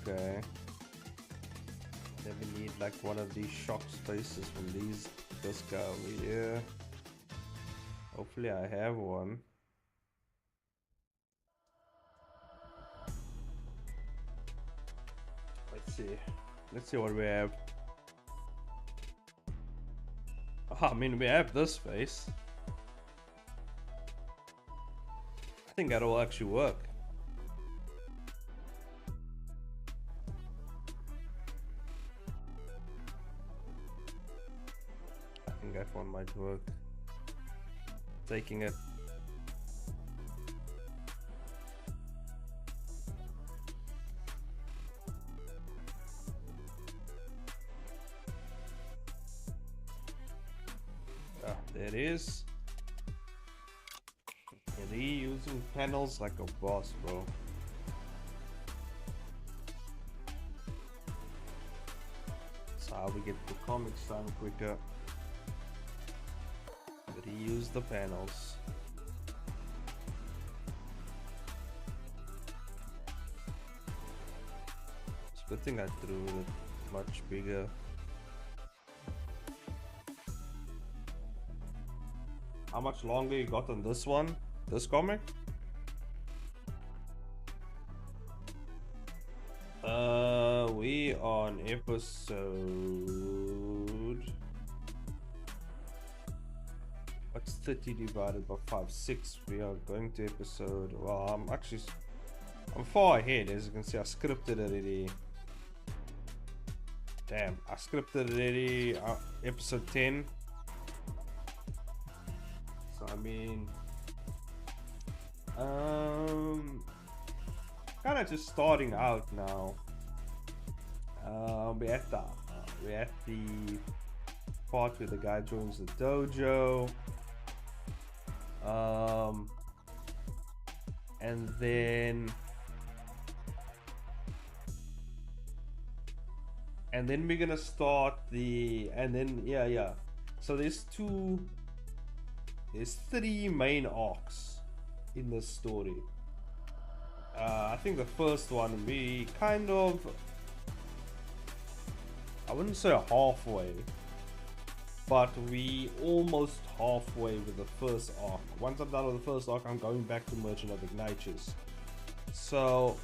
Okay. Then we need like one of these shock spaces from this guy over here. Hopefully I have one. Let's see what we have. Oh, I mean, we have this face. I think that'll actually work. I think that one might work. Taking it. Ah, there it is. Reusing panels like a boss, bro. That's how we get the comics done quicker. Reuse the panels. It's a good thing I drew it much bigger. How much longer you got on this one? This comic? We on episode. What's 30 divided by 5? 6. We are going to episode. Well, I'm far ahead, as you can see. I scripted it already. Damn, I scripted it already. Episode 10. So I mean, kind of just starting out now. We're at the part where the guy joins the dojo. And then we're gonna start so there's 3 main arcs in this story. I think the first one we kind of, I wouldn't say halfway, but we almost halfway with the first arc. Once I'm done with the first arc, I'm going back to Merchant of Ignatius. So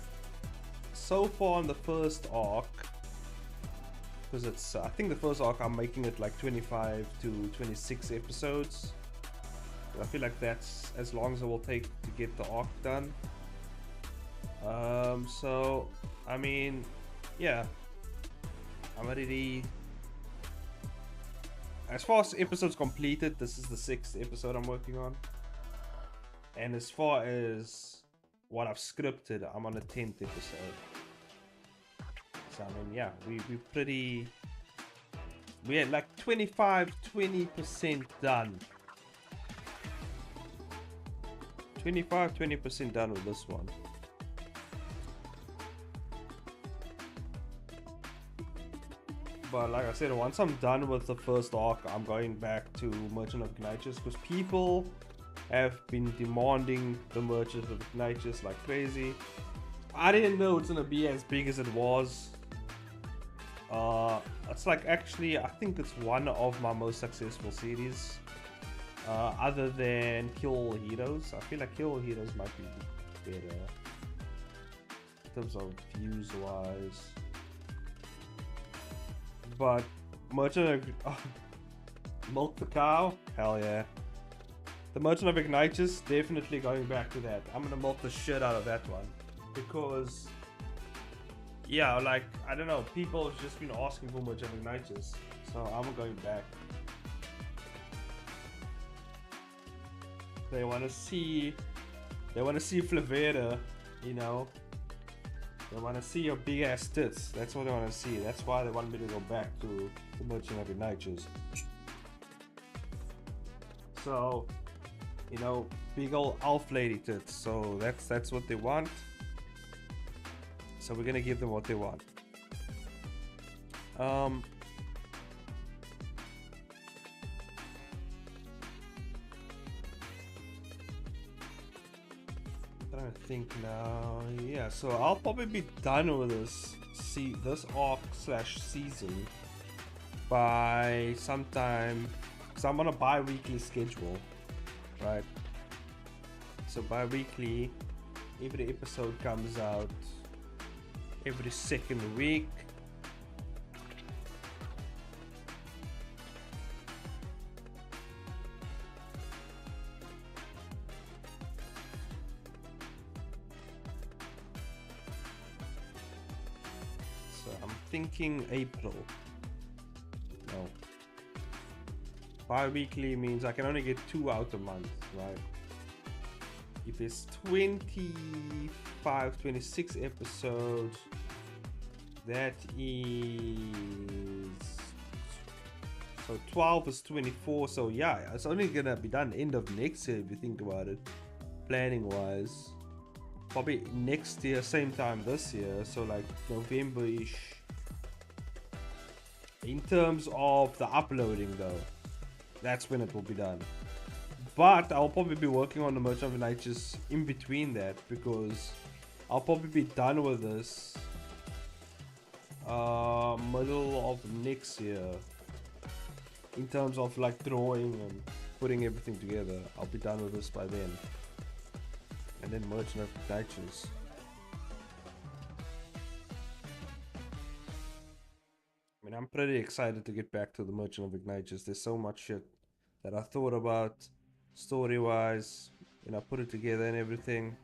far in the first arc, because it's I think the first arc I'm making it like 25 to 26 episodes. I feel like that's as long as it will take to get the arc done. So I mean, yeah, I'm already, as far as episodes completed, this is the 6th episode I'm working on, and as far as what I've scripted, I'm on the 10th episode. So I mean, yeah, we're pretty we're like 20% done. 20% done with this one. But like I said, once I'm done with the first arc, I'm going back to Merchant of Ignatius because people have been demanding the Merchant of Ignatius like crazy. I didn't know it's gonna be as big as it was. It's like, actually, I think it's one of my most successful series. Other than Kill Heroes. I feel like Kill Heroes might be better in terms of views wise. But Merchant of Milk the Cow, hell yeah. The Merchant of Ignatius, definitely going back to that. I'm gonna milk the shit out of that one. Because, yeah, like, I don't know, people have just been asking for Merchant of Ignatius. So I'm going back. They want to see Flavera, you know. They want to see your big ass tits. That's what they want to see. That's why they want me to go back to the Merchant of Ignatius. So, you know, big old elf lady tits. So that's what they want. So we're gonna give them what they want. I think now, yeah. So I'll probably be done with this arc / season by sometime, because I'm on a bi-weekly schedule, right? So bi-weekly, every episode comes out every second week. Thinking April. No. Bi-weekly means I can only get 2 out a month, right? If it's 25, 26 episodes, that is... So 12 is 24, so yeah, it's only gonna be done end of next year if you think about it, planning wise. Probably next year, same time this year, so like November-ish. In terms of the uploading though, that's when it will be done. But I'll probably be working on the Merchant of Ignatius in between that, because I'll probably be done with this middle of next year. In terms of like drawing and putting everything together, I'll be done with this by then. And then Merchant of Ignatius. I mean, I'm pretty excited to get back to the Merchant of Ignatius. There's so much shit that I thought about story-wise, and I put it together and everything.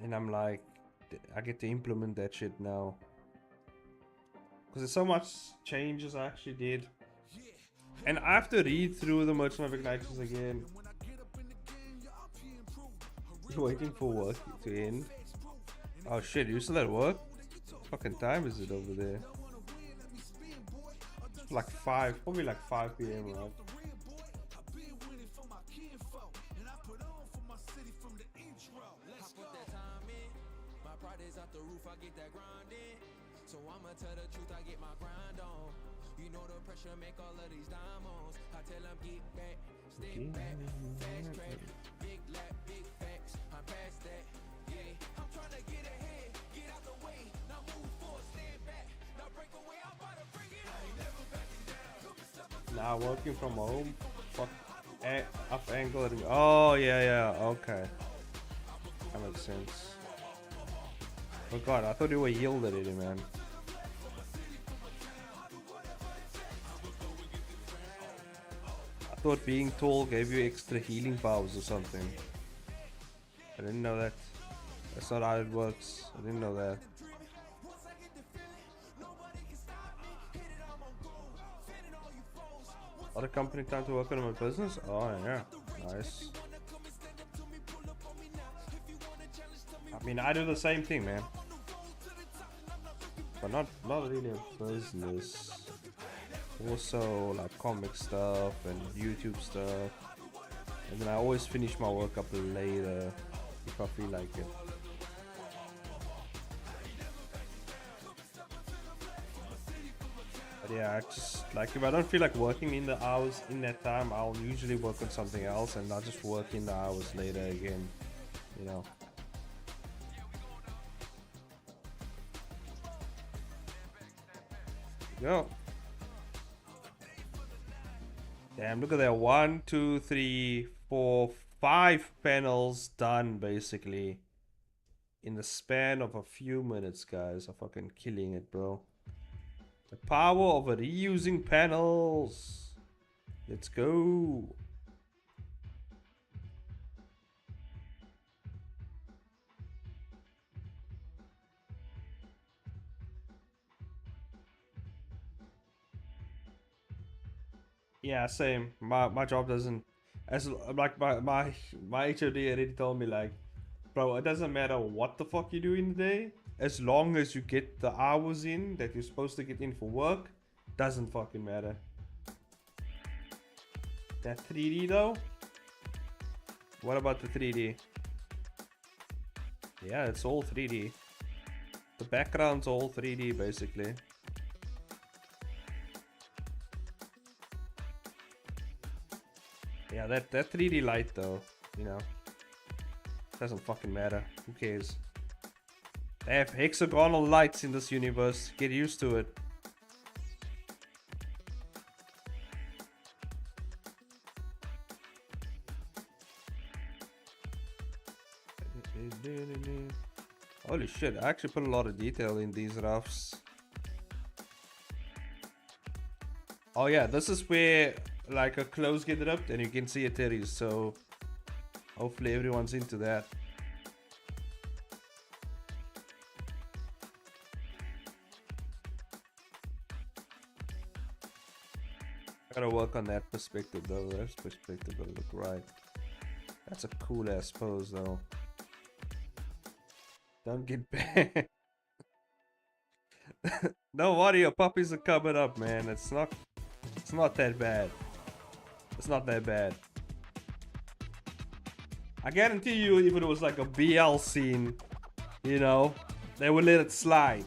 And I'm like, I get to implement that shit now. Because there's so much changes I actually did. And I have to read through the Merchant of Ignatius again. You're waiting for work to end? Oh shit, you still at work? What fucking time is it over there? It's like 5, probably like 5 PM, right? So I'ma tell the truth, I get my grind on. You know the pressure make all of these diamonds. I tell them get back, step back, fast track, big lap, big facts. I'm past that, yeah. I'm trying to get ahead, get out the way. Now move forward, stand back. Now break away, I'm about to bring it. I ain't never backing down. Now working from home. Fuck. Up angle. Oh yeah, okay. That makes sense. Oh god, I thought you were healed already, man. I thought being tall gave you extra healing powers or something. I didn't know that. That's not how it works. I didn't know that. Other company time to work on my business? Oh yeah, nice. I mean, I do the same thing, man. But not really a business. Also like comic stuff and YouTube stuff. And then I always finish my work up later if I feel like it. But yeah, I just like if I don't feel like working in the hours in that time, I'll usually work on something else and not just work in the hours later again, you know. Go. Damn, look at that. 1, 2, 3, 4, 5 panels done basically in the span of a few minutes, guys. I'm fucking killing it, bro. The power of reusing panels. Let's go. Yeah, same. My job doesn't, as like my HOD already told me, like, bro, it doesn't matter what the fuck you do in the day, as long as you get the hours in that you're supposed to get in for work, doesn't fucking matter. That 3D though? What about the 3D? Yeah, it's all 3D. The background's all 3D basically. Yeah, that 3D light though, you know, doesn't fucking matter. Who cares? They have hexagonal lights in this universe. Get used to it. Holy shit, I actually put a lot of detail in these roughs. Oh yeah, this is where like a clothes get ripped and you can see a titties, so hopefully everyone's into that. I gotta work on that perspective though. That perspective gotta look right. That's a cool ass pose though. Don't get banned. Don't worry, your puppies are coming up, man. It's not that bad. It's not that bad. I guarantee you, if it was like a BL scene, you know, they would let it slide.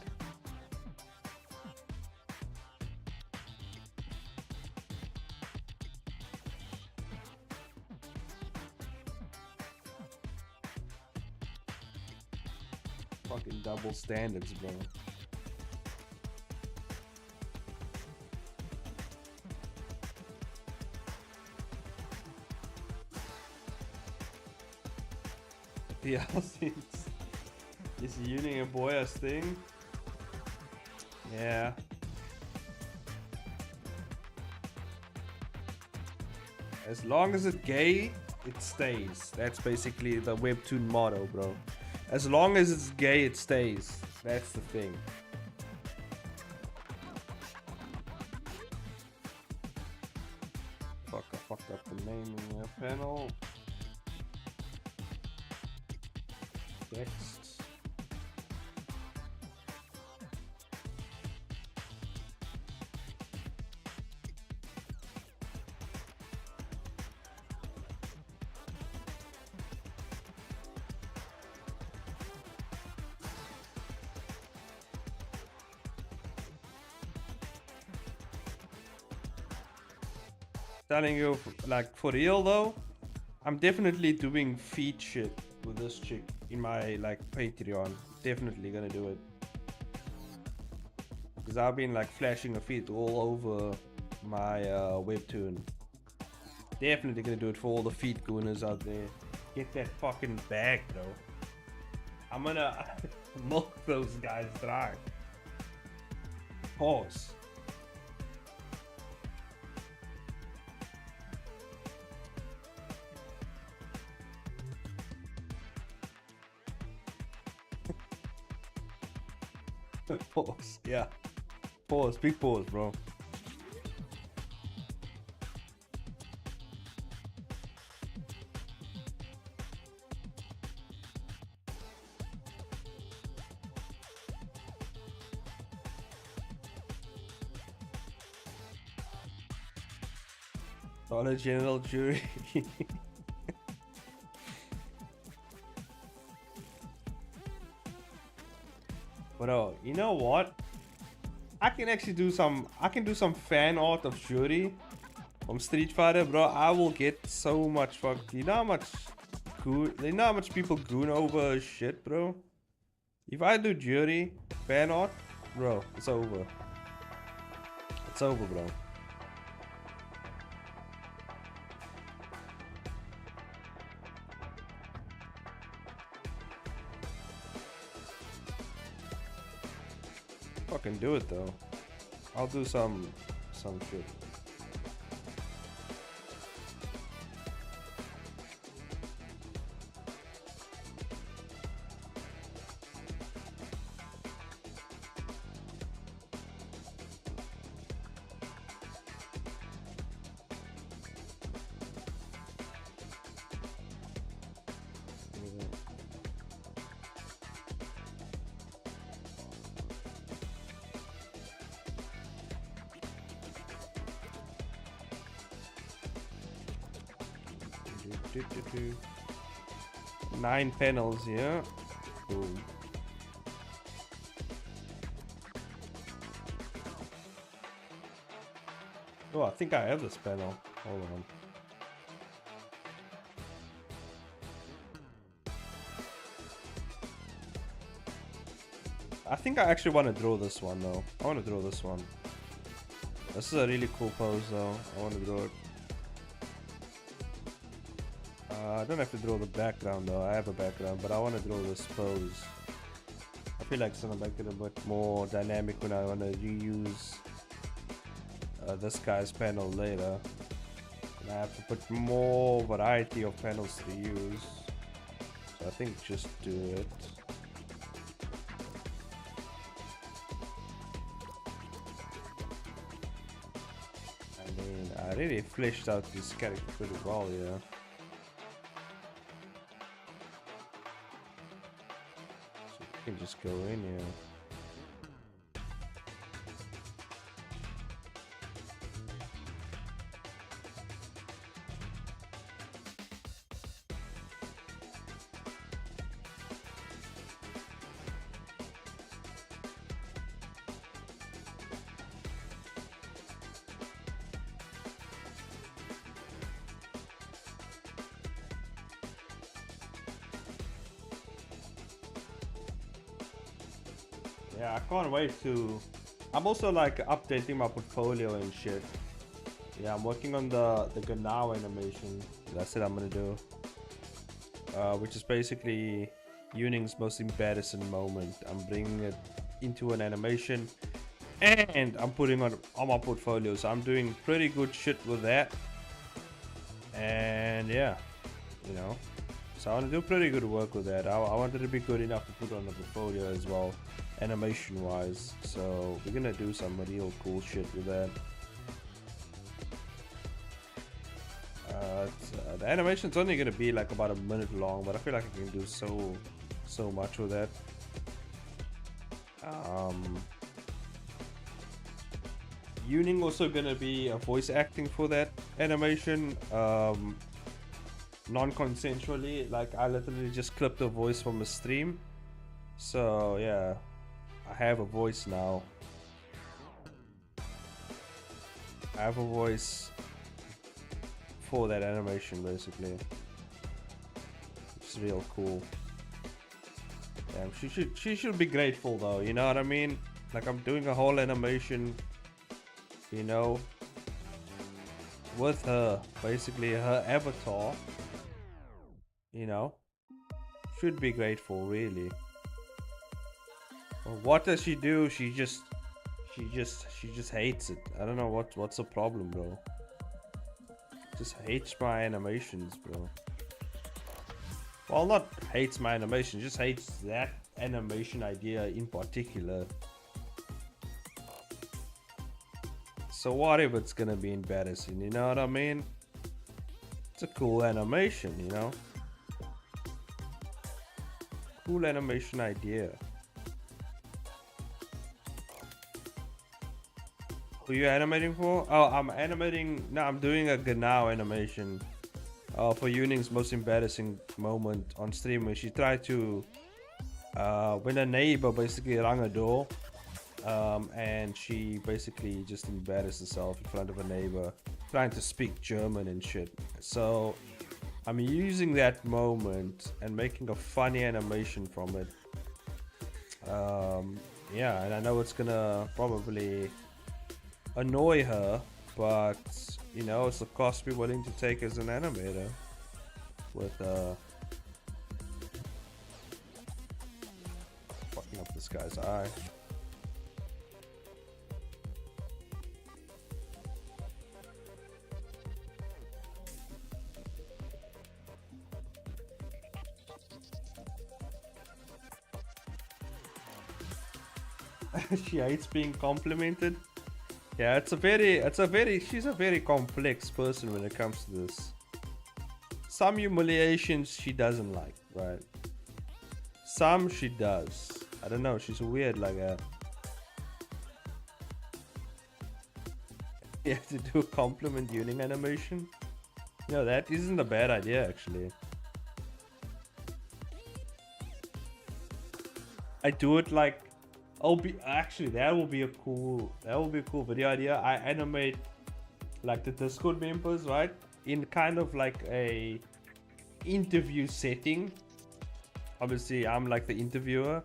Fucking double standards, bro. The scenes. Is uniting a boy as thing? Yeah. As long as it's gay, it stays. That's basically the Webtoon motto, bro. As long as it's gay, it stays. That's the thing. Fuck, I fucked up the naming panel. Text. Telling you, like, for real though, I'm definitely doing feet shit with this chick in my like Patreon. Definitely gonna do it, because I've been like flashing her feet all over my Webtoon. Definitely gonna do it for all the feet gooners out there. Get that fucking bag, bro. I'm gonna milk those guys dry. Pause. Pause, yeah. Pause, big pause, bro. Dollar General Jury. Bro, you know what? I can actually do some. I can do some fan art of Jury from Street Fighter, bro. I will get so much fucked. You know how much goon? You know how much people goon over shit, bro? If I do Jury fan art, bro, it's over. It's over, bro. Fucking do it though. I'll do some shit. Do. 9 panels, yeah. Boom. Oh, I think I have this panel. Hold on. I think I actually want to draw this one though. I want to draw this one. This is a really cool pose though. I want to draw it. I don't have to draw the background though. I have a background, but I want to draw this pose. I feel like it's gonna make it a bit more dynamic when I want to reuse this guy's panel later. And I have to put more variety of panels to use. So I think just do it. I mean, I really fleshed out this character pretty well, yeah. Can just go in here. Yeah, I can't wait to... I'm also like updating my portfolio and shit. Yeah, I'm working on the good now animation. That's what I'm gonna do. Which is basically Uning's most embarrassing moment. I'm bringing it into an animation and I'm putting on my portfolio. So I'm doing pretty good shit with that. And yeah, you know. So I want to do pretty good work with that. I wanted to be good enough to put on the portfolio as well, animation wise. So we're gonna do some real cool shit with that. The animation's only gonna be like about a minute long, but I feel like I can do so much with that. Uning also gonna be a voice acting for that animation. Non-consensually, like I literally just clipped a voice from a stream. So yeah, I have a voice now. I have a voice for that animation basically. It's real cool. Damn, she should be grateful though, you know what I mean? Like I'm doing a whole animation, you know, with her, basically her avatar. You know, should be grateful really. Well, what does she do? She just hates it. I don't know what's the problem, bro. Just hates my animations, bro. Well, not hates my animation, just hates that animation idea in particular. So what if it's gonna be embarrassing, you know what I mean? It's a cool animation, you know? Cool animation idea. Who you animating for? Oh, I'm animating. No, I'm doing a Ganao animation. For Yuning's most embarrassing moment on stream, where she tried to, when a neighbor basically rang a door, and she basically just embarrassed herself in front of a neighbor, trying to speak German and shit. So I'm using that moment and making a funny animation from it. Yeah, and I know it's gonna probably annoy her, but you know, it's a cost we're willing to take as an animator. With fucking up this guy's eye. She hates being complimented. Yeah, she's a very complex person when it comes to this. Some humiliations she doesn't like, right? Some she does. I don't know, she's weird like that. You have to do a compliment Yuning animation. No, that isn't a bad idea actually. I do it like, actually that will be a cool video idea. I animate like the Discord members, right? In kind of like a interview setting. Obviously I'm like the interviewer,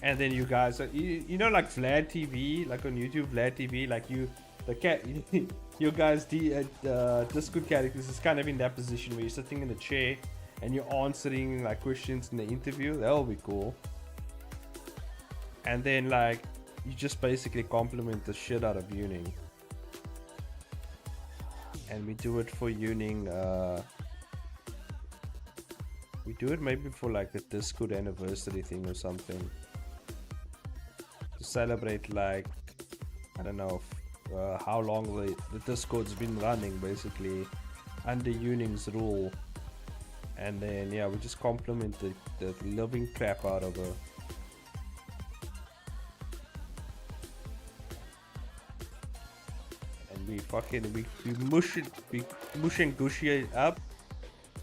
and then you guys are, you know, like Vlad TV, like on YouTube, Vlad TV, like you guys, the Discord characters is kind of in that position where you're sitting in a chair and you're answering like questions in the interview. That will be cool. And then like you just basically compliment the shit out of Yuning. And we do it for Yuning, we do it maybe for like the Discord anniversary thing or something. To celebrate like, I don't know, how long the Discord's been running basically under Yuning's rule. And then yeah, we just compliment the living crap out of her. We mush it, we mush and gushy it up.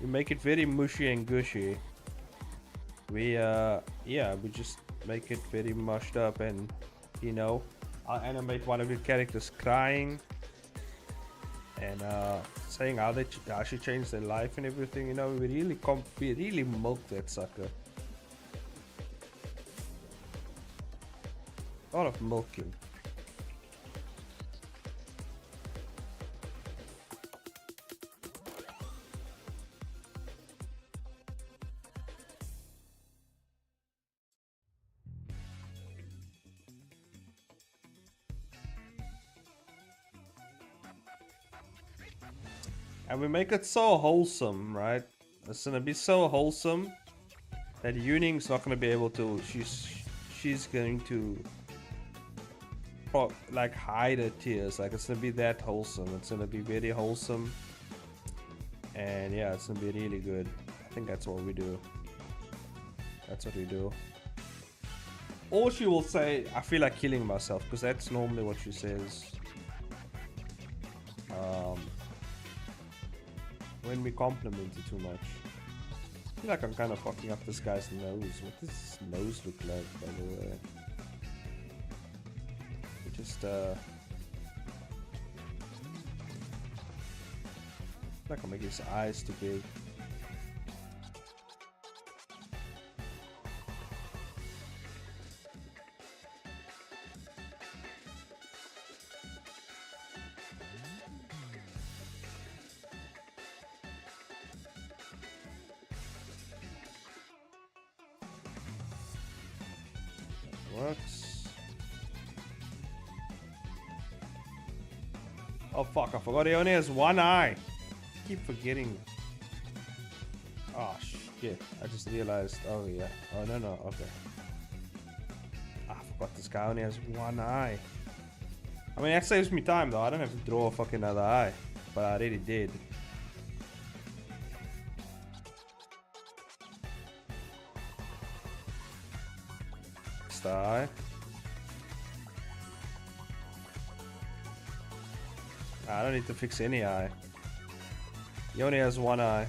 We make it very mushy and gushy. We we just make it very mushed up, and you know, I'll animate one of the characters crying and saying how she changed their life and everything. You know, we really milk that sucker. A lot of milking. And we make it so wholesome, right? It's gonna be so wholesome that Yuning's not gonna be able to. She's going to like hide her tears. Like it's gonna be that wholesome. It's gonna be very wholesome, and yeah, it's gonna be really good. I think that's what we do. That's what we do. Or she will say, "I feel like killing myself," because that's normally what she says. When we compliment it too much. I feel like I'm kind of fucking up this guy's nose. What does his nose look like, by the way? We just like I'm making his eyes too big. Works. Oh fuck, I forgot he only has one eye. I keep forgetting. Oh shit, I just realized. Oh yeah. Oh no, okay. I forgot this guy only has one eye. I mean, that saves me time though. I don't have to draw a fucking other eye. But I already did. Die. I don't need to fix any eye. He only has one eye.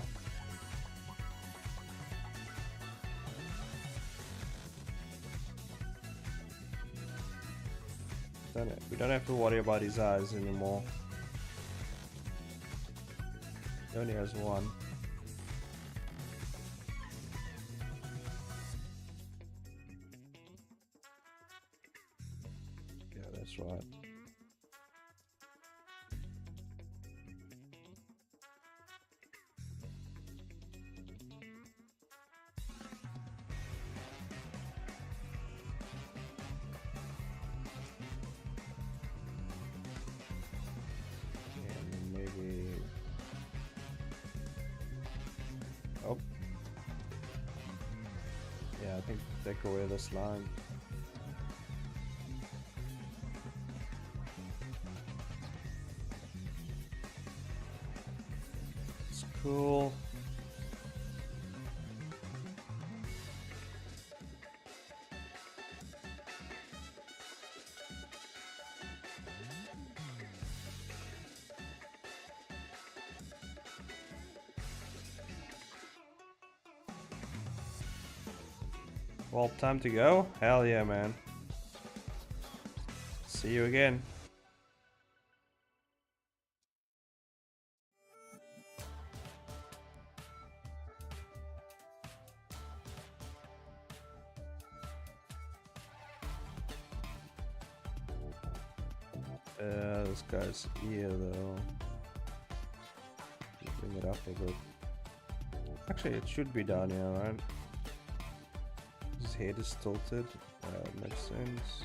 We don't have to worry about his eyes anymore. He only has one. Yeah, that's right. Oh. Yeah, I think take away this line. It's cool. Well, time to go? Hell yeah, man. See you again. This guy's ear though. Bring it up a bit. Actually, it should be down here, right? His head is tilted. Makes sense.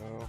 Oh.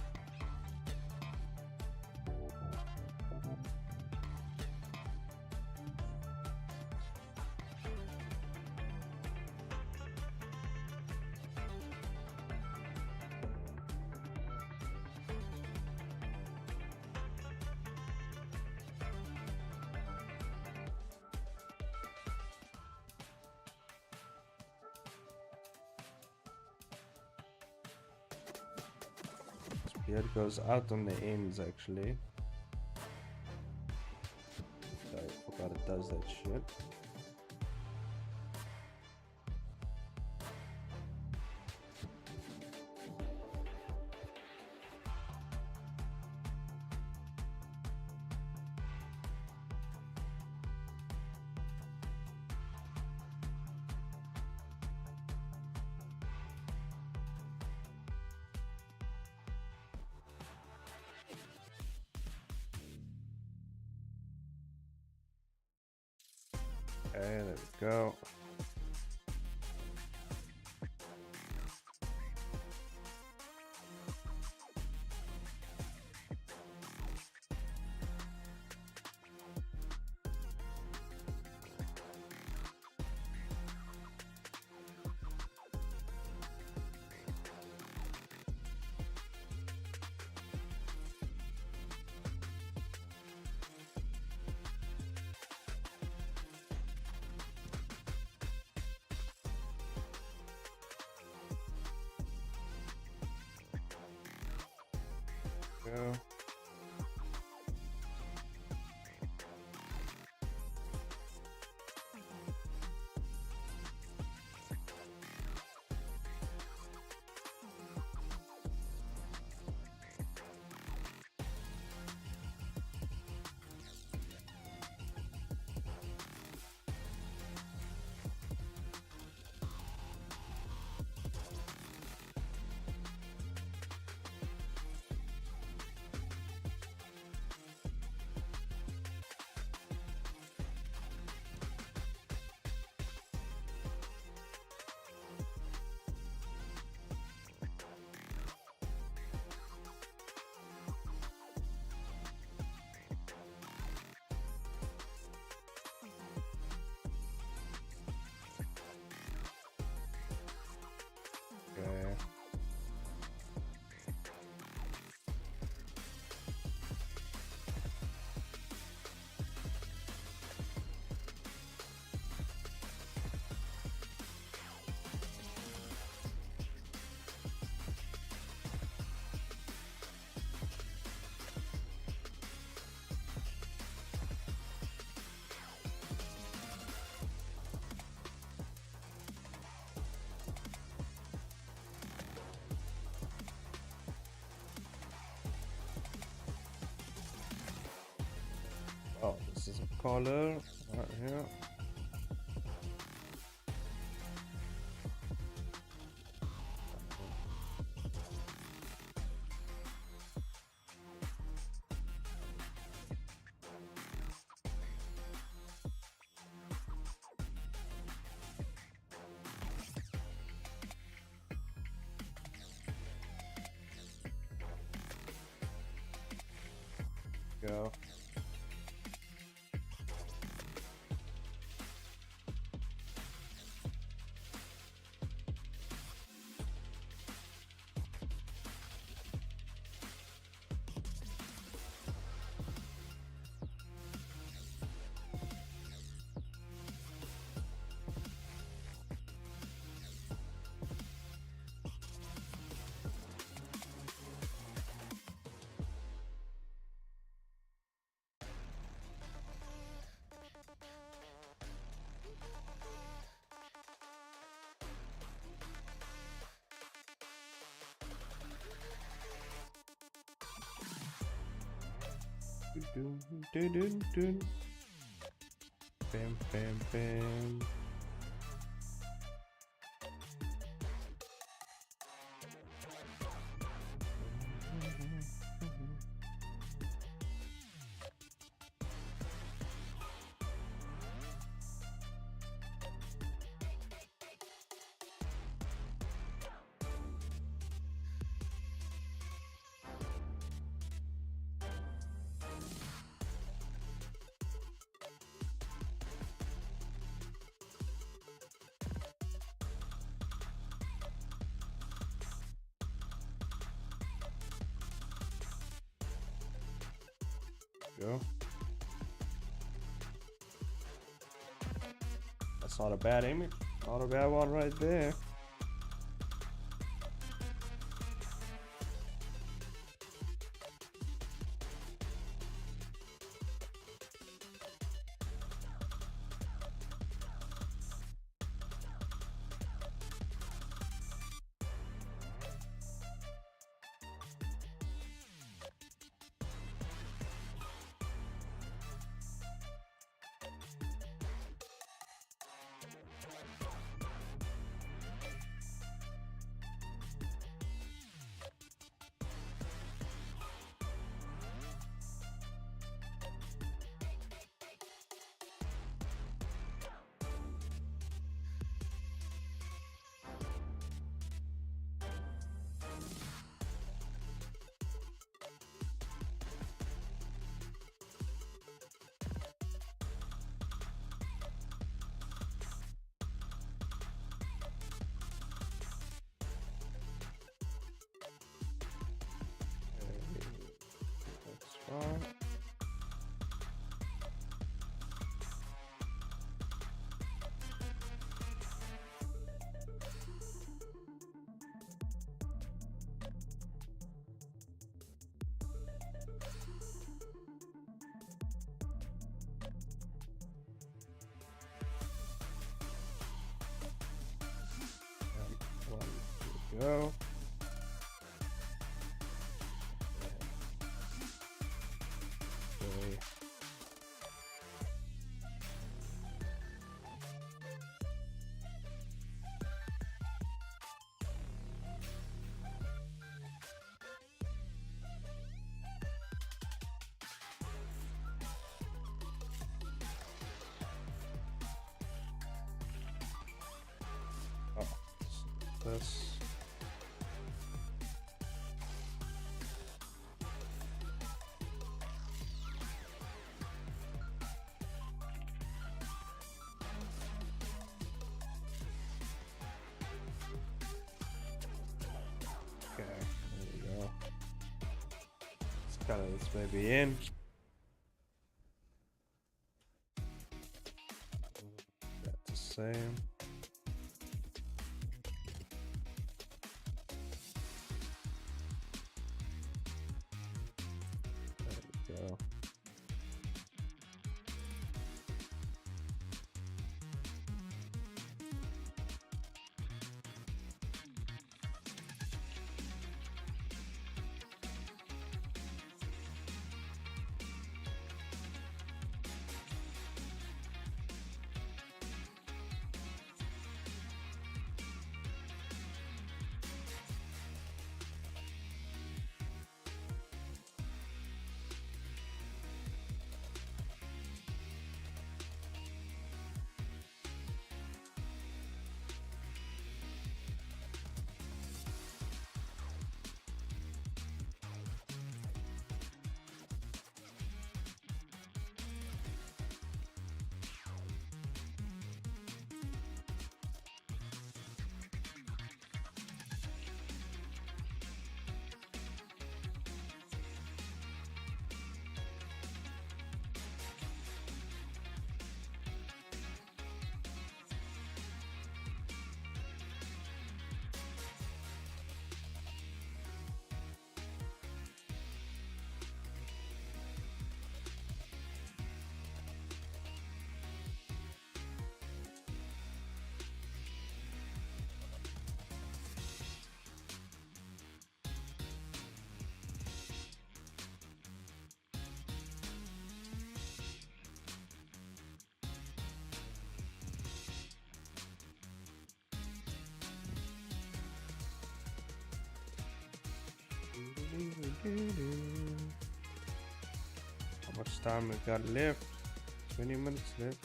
Beard goes out on the ends actually. I forgot it does that shit. Okay, there we go. Go. color right here. Go. Dun, dun, dun, dun. Bam, bam, bam. Go. That's not a bad image. Not a bad one right there. That's fine. One, go. Okay. Oh, this. Okay, there we go. Let's color this maybe in. That's the same. There we go. How much time we got left? 20 minutes left.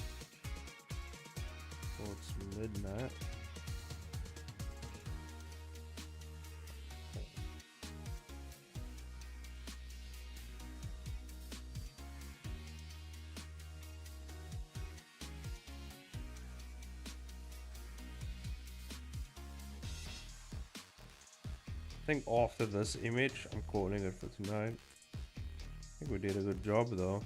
Oh, it's midnight. I think after this image, I'm calling it for tonight. I think we did a good job though.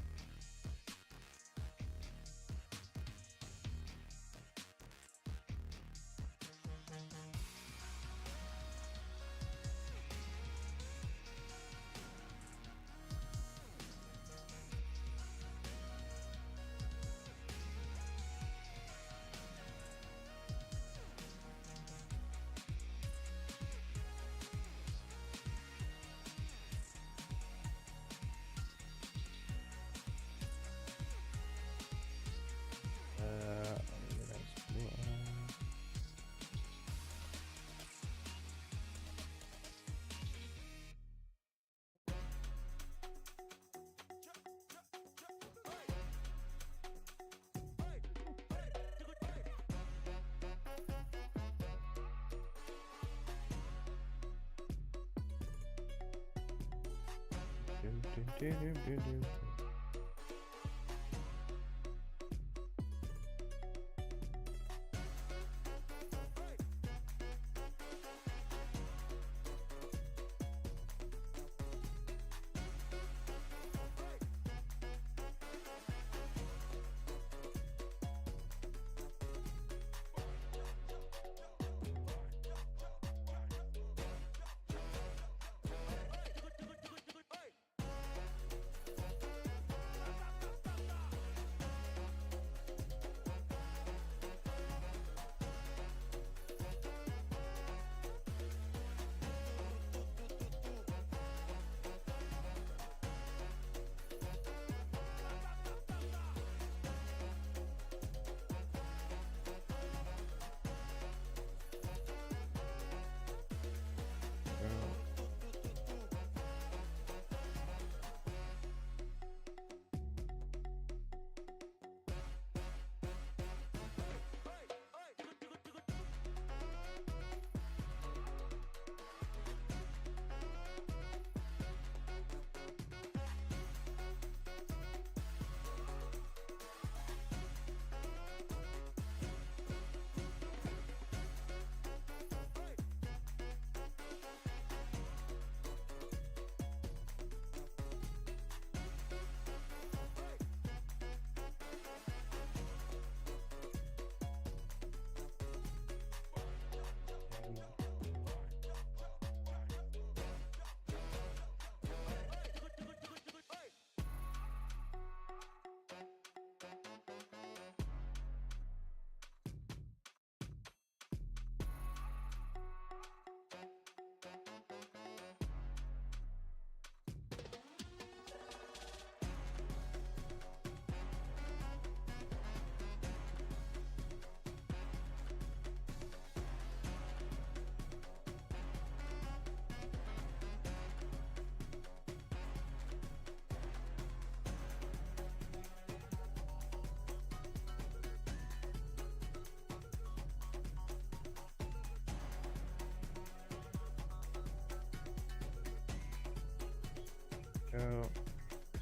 Yeah,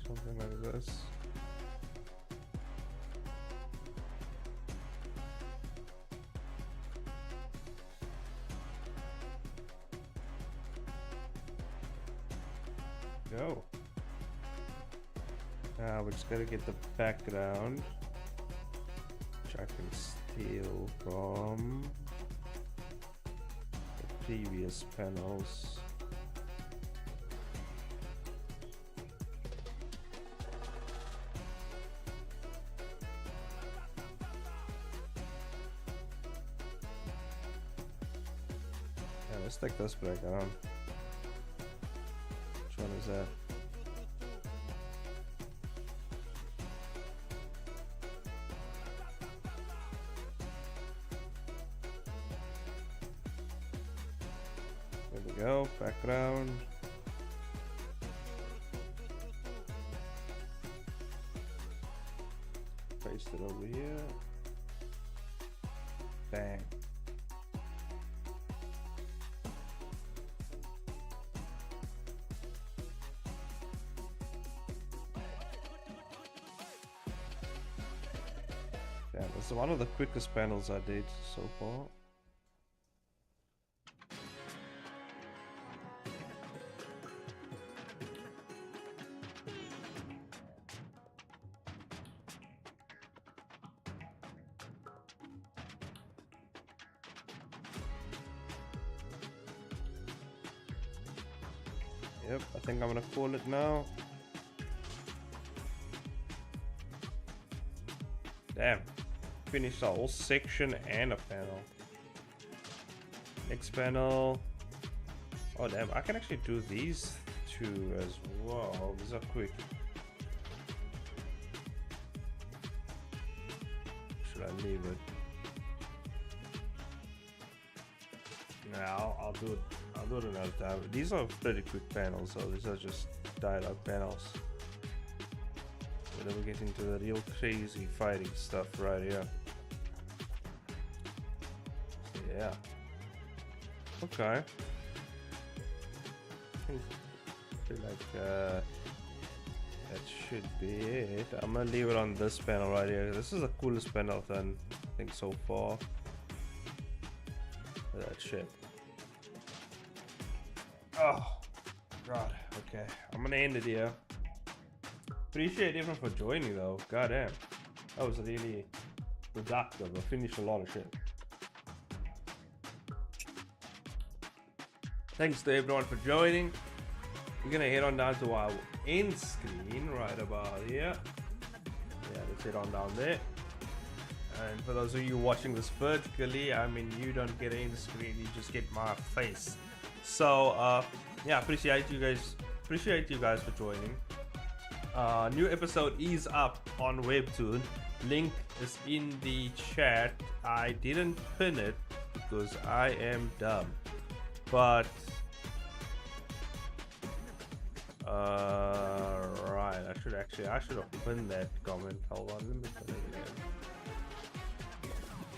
something like this. Go. Now we just gotta get the background, which I can steal from the previous panels. Yeah, let's take this background. Which one is that? There we go, background. paste it over here. Bang. Yeah, this is one of the quickest panels I did so far. Yep, I think I'm gonna call it now. Damn, finished a whole section and a panel. Next panel. Oh damn, I can actually do these two as well. These are quick. Should I leave it? Nah, I'll do it. I'll do it another time. These are pretty quick panels, so these are just dialogue panels. But then we get into the real crazy fighting stuff right here. So yeah. Okay. I feel like that should be it. I'm gonna leave it on this panel right here. This is the coolest panel I've done, I think, so far. Look at that shit. Oh god. Okay, I'm gonna end it here. Appreciate everyone for joining though. God damn, that was really productive. I finished a lot of shit. Thanks to everyone for joining. We're gonna head on down to our end screen right about here. Yeah, let's head on down there. And for those of you watching this vertically, I mean, you don't get an end screen, you just get my face. So yeah, appreciate you guys for joining. New episode is up on Webtoon. Link is in the chat. I didn't pin it because I am dumb, but right, I should have pinned that comment. Hold on, let me pin it again.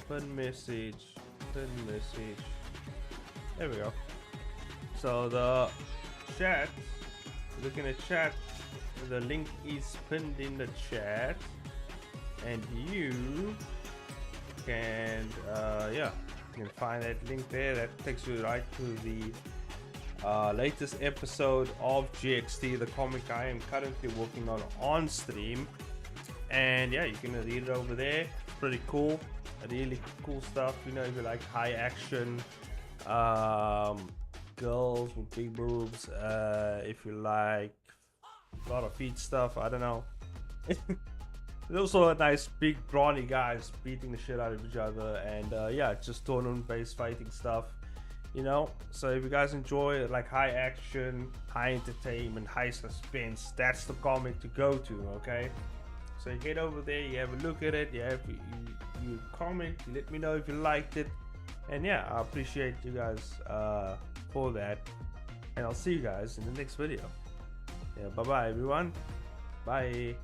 Pin message. There we go. So the chat, looking at chat, the link is pinned in the chat, and you can yeah, you can find that link there. That takes you right to the latest episode of GXT, the comic I am currently working on stream. And yeah, you can read it over there. Pretty cool, really cool stuff. You know, if you like high action girls with big boobs, if you like a lot of feet stuff, I don't know. There's also a nice big brawny guys beating the shit out of each other, and yeah, just tournament based fighting stuff, you know. So if you guys enjoy like high action, high entertainment, high suspense, that's the comic to go to. Okay, so you get over there, you have a look at it, you comment, you let me know if you liked it, and yeah, I appreciate you guys for that, and I'll see you guys in the next video. Yeah, bye bye everyone. Bye.